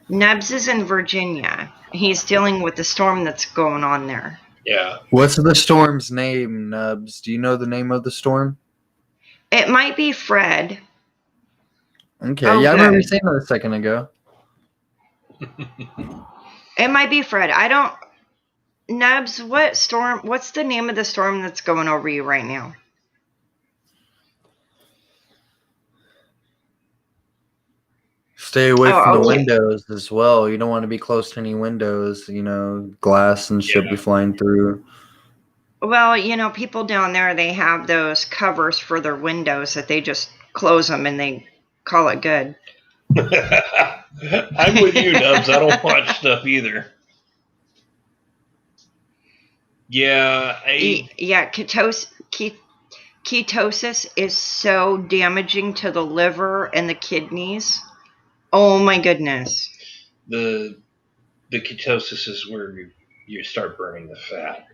Nubs is in Virginia. He's dealing with the storm that's going on there. Yeah. What's the storm's name, Nubs? Do you know the name of the storm? It might be Fred. Okay, Oh, yeah, I remember you good. saying that a second ago. It might be Fred. I don't. Nubs, what's the name of the storm that's going over you right now? Stay away Oh, from the okay. windows as well. You don't want to be close to any windows. Glass and shit Yeah. be flying through. Well, people down there, they have those covers for their windows that they just close them and they call it good. I'm with you, Nubs. I don't watch stuff either. Yeah, Yeah, ketosis is so damaging to the liver and the kidneys. Oh my goodness. the ketosis is where you start burning the fat.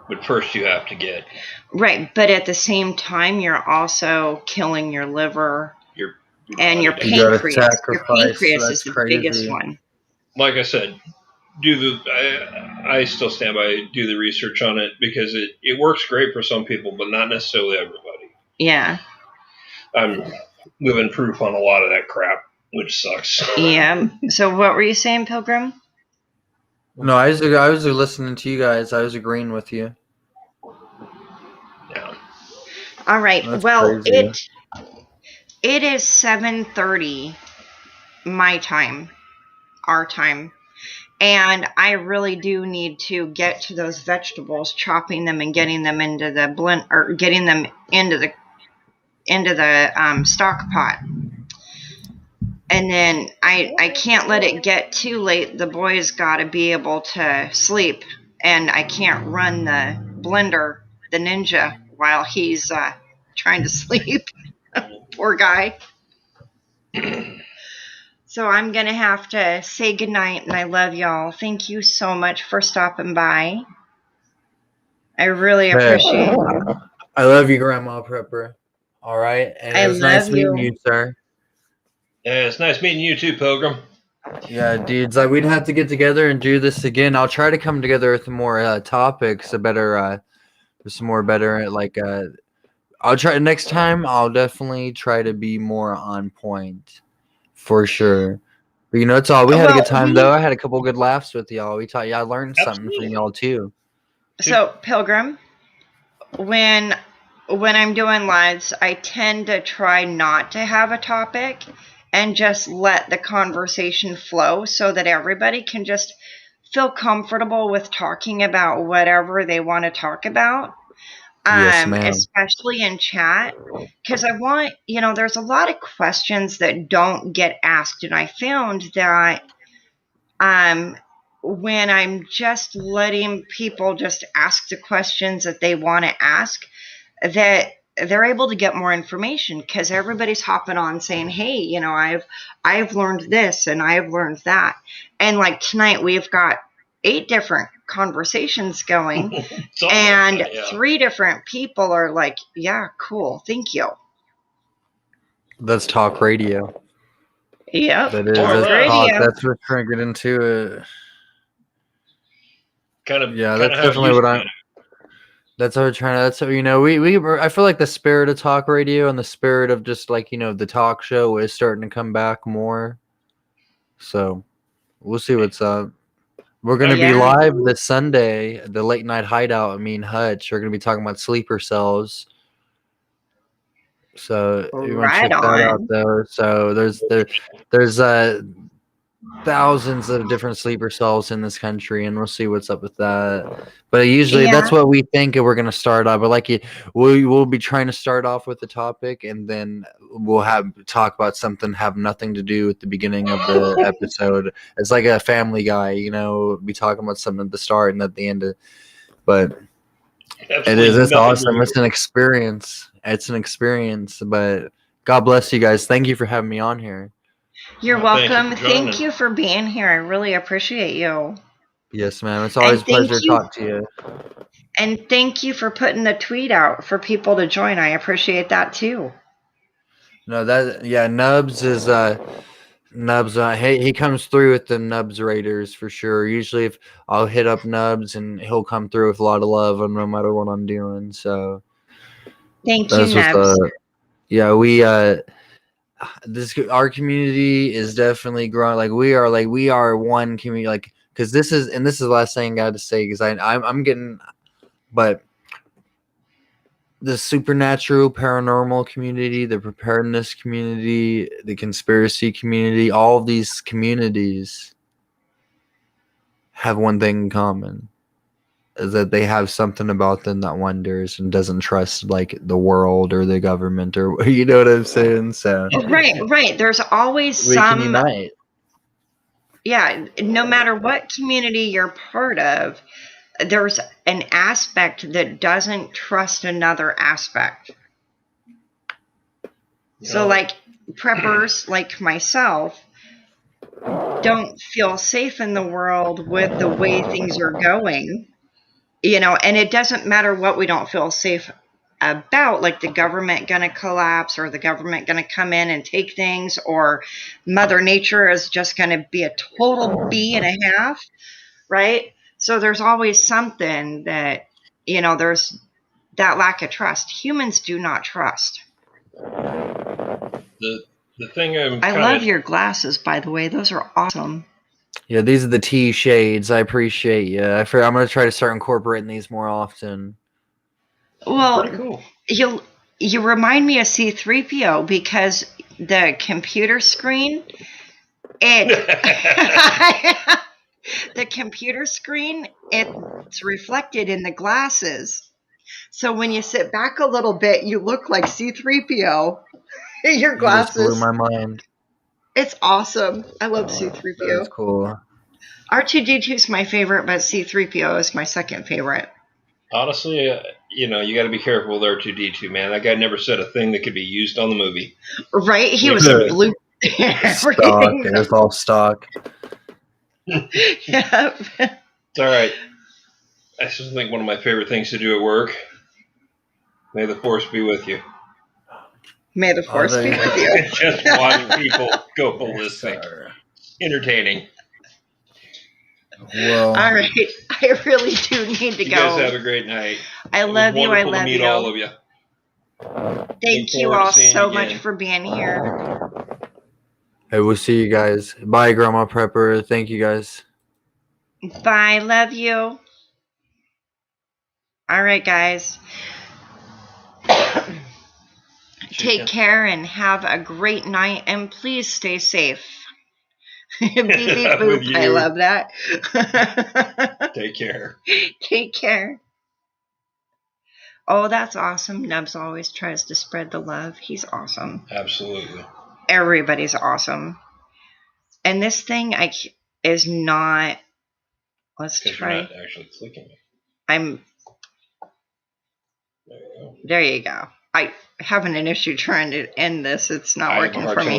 But first you have to get Right, but at the same time, you're also killing your liver and your body. You gotta pancreas. Your sacrifice. pancreas That's is the crazy. biggest one. Like I said, I still stand by do the research on it because it works great for some people, but not necessarily everybody. Yeah. I'm living proof on a lot of that crap, which sucks. Yeah. So what were you saying, Pilgrim? No, I was listening to you guys. I was agreeing with you. Yeah. All right. That's Well, crazy. it is 7:30 my time, our time. And I really do need to get to those vegetables, chopping them and getting them into the blend or getting them into the stock pot. And then I can't let it get too late. The boys got to be able to sleep, and I can't run the blender, the Ninja, while he's trying to sleep. Poor guy. So I'm going to have to say goodnight, and I love y'all. Thank you so much for stopping by. I really appreciate it. I love you, Grandma Prepper. All right, and I it was nice love meeting you. you, sir. Yeah, it's nice meeting you too, Pilgrim. Yeah, dudes, we'd have to get together and do this again. I'll try to come together with more topics, some more better I'll try next time. I'll definitely try to be more on point, for sure. But it's all. We had a good time though. I had a couple good laughs with y'all. I learned something from y'all too. So, Pilgrim, when I'm doing lives, I tend to try not to have a topic and just let the conversation flow so that everybody can just feel comfortable with talking about whatever they want to talk about. Yes, ma'am. Especially in chat, because I want, there's a lot of questions that don't get asked, and I found that when I'm just letting people just ask the questions that they want to ask, that they're able to get more information because everybody's hopping on saying, hey, I've learned this and I've learned that. And like tonight, we've got 8 different conversations going and like that, yeah. 3 different people are like, yeah, cool. Thank you. That's talk radio. Yep. That is. Talk That's radio. talk. That's what we're trying to get into it. Yeah, that's definitely what I'm. That's how we're trying to. That's how I feel like the spirit of talk radio and the spirit of just the talk show is starting to come back more. So we'll see what's up. We're gonna be live this Sunday, the late night hideout. Me and Hutch are gonna be talking about sleeper cells. So you want to check that out though. So there's thousands of different sleeper cells in this country, and we'll see what's up with that. But usually that's what we think we're gonna start off. But we'll be trying to start off with the topic, and then we'll talk about something have nothing to do with the beginning of the episode. It's like a Family Guy, be talking about something at the start and at the end. But it's awesome. It's an experience. It's an experience. But God bless you guys. Thank you for having me on here. You're welcome. Thank you for being here. I really appreciate you. Yes, ma'am. It's always a thank pleasure to you. talk to you. And thank you for putting the tweet out for people to join. I appreciate that too. No, Nubs is Nubs. He comes through with the Nubs Raiders for sure. Usually, if I'll hit up Nubs and he'll come through with a lot of love, on no matter what I'm doing. So Thank you, that's what's Nebs. yeah, we our community is definitely growing. Like we are one community. Like because this is the last thing I got to say because I'm getting, but the supernatural paranormal community, the preparedness community, the conspiracy community, all of these communities have one thing in common, is that they have something about them that wonders and doesn't trust like the world or the government or you know what I'm saying. So Right. There's always we can some, unite. yeah, no matter what community you're part of, there's an aspect that doesn't trust another aspect. So like preppers like myself don't feel safe in the world with the way things are going, and it doesn't matter what we don't feel safe about, like the government going to collapse or the government going to come in and take things, or Mother Nature is just going to be a total B and a half, right? So there's always something that, there's that lack of trust. Humans do not trust. The thing I love your glasses, by the way. Those are awesome. Yeah, these are the T shades. I appreciate you. I'm going to try to start incorporating these more often. Well, pretty cool. You remind me of C-3PO because the computer screen, the computer screen, it's reflected in the glasses. So when you sit back a little bit, you look like C-3PO. Your glasses. You just blew my mind. It's awesome. I love C-3PO. That's cool. R2-D2 is my favorite, but C-3PO is my second favorite. Honestly, you got to be careful with R2-D2, man. That guy never said a thing that could be used on the movie. Right? He was a blue. Stock. It was all stock. Yep. It's all right. I just think one of my favorite things to do at work. May the force be with you. May the force be with you. Just watching people go ballistic. Entertaining. Well, all right. I really do need to you go. You guys have a great night. I love you. I love to meet you. all of you. Thank you all so much for being here. Hey, we'll see you guys. Bye, Grandma Prepper. Thank you guys. Bye. Love you. All right, guys. Take care and have a great night, and please stay safe. Beep, beep, boop. I love that. Take care. Take care. Oh, that's awesome. Nubs always tries to spread the love. He's awesome. Absolutely. Everybody's awesome. And this thing is not. Let's try. You're not actually clicking it. There you go. I having an issue trying to end this. It's not working for me.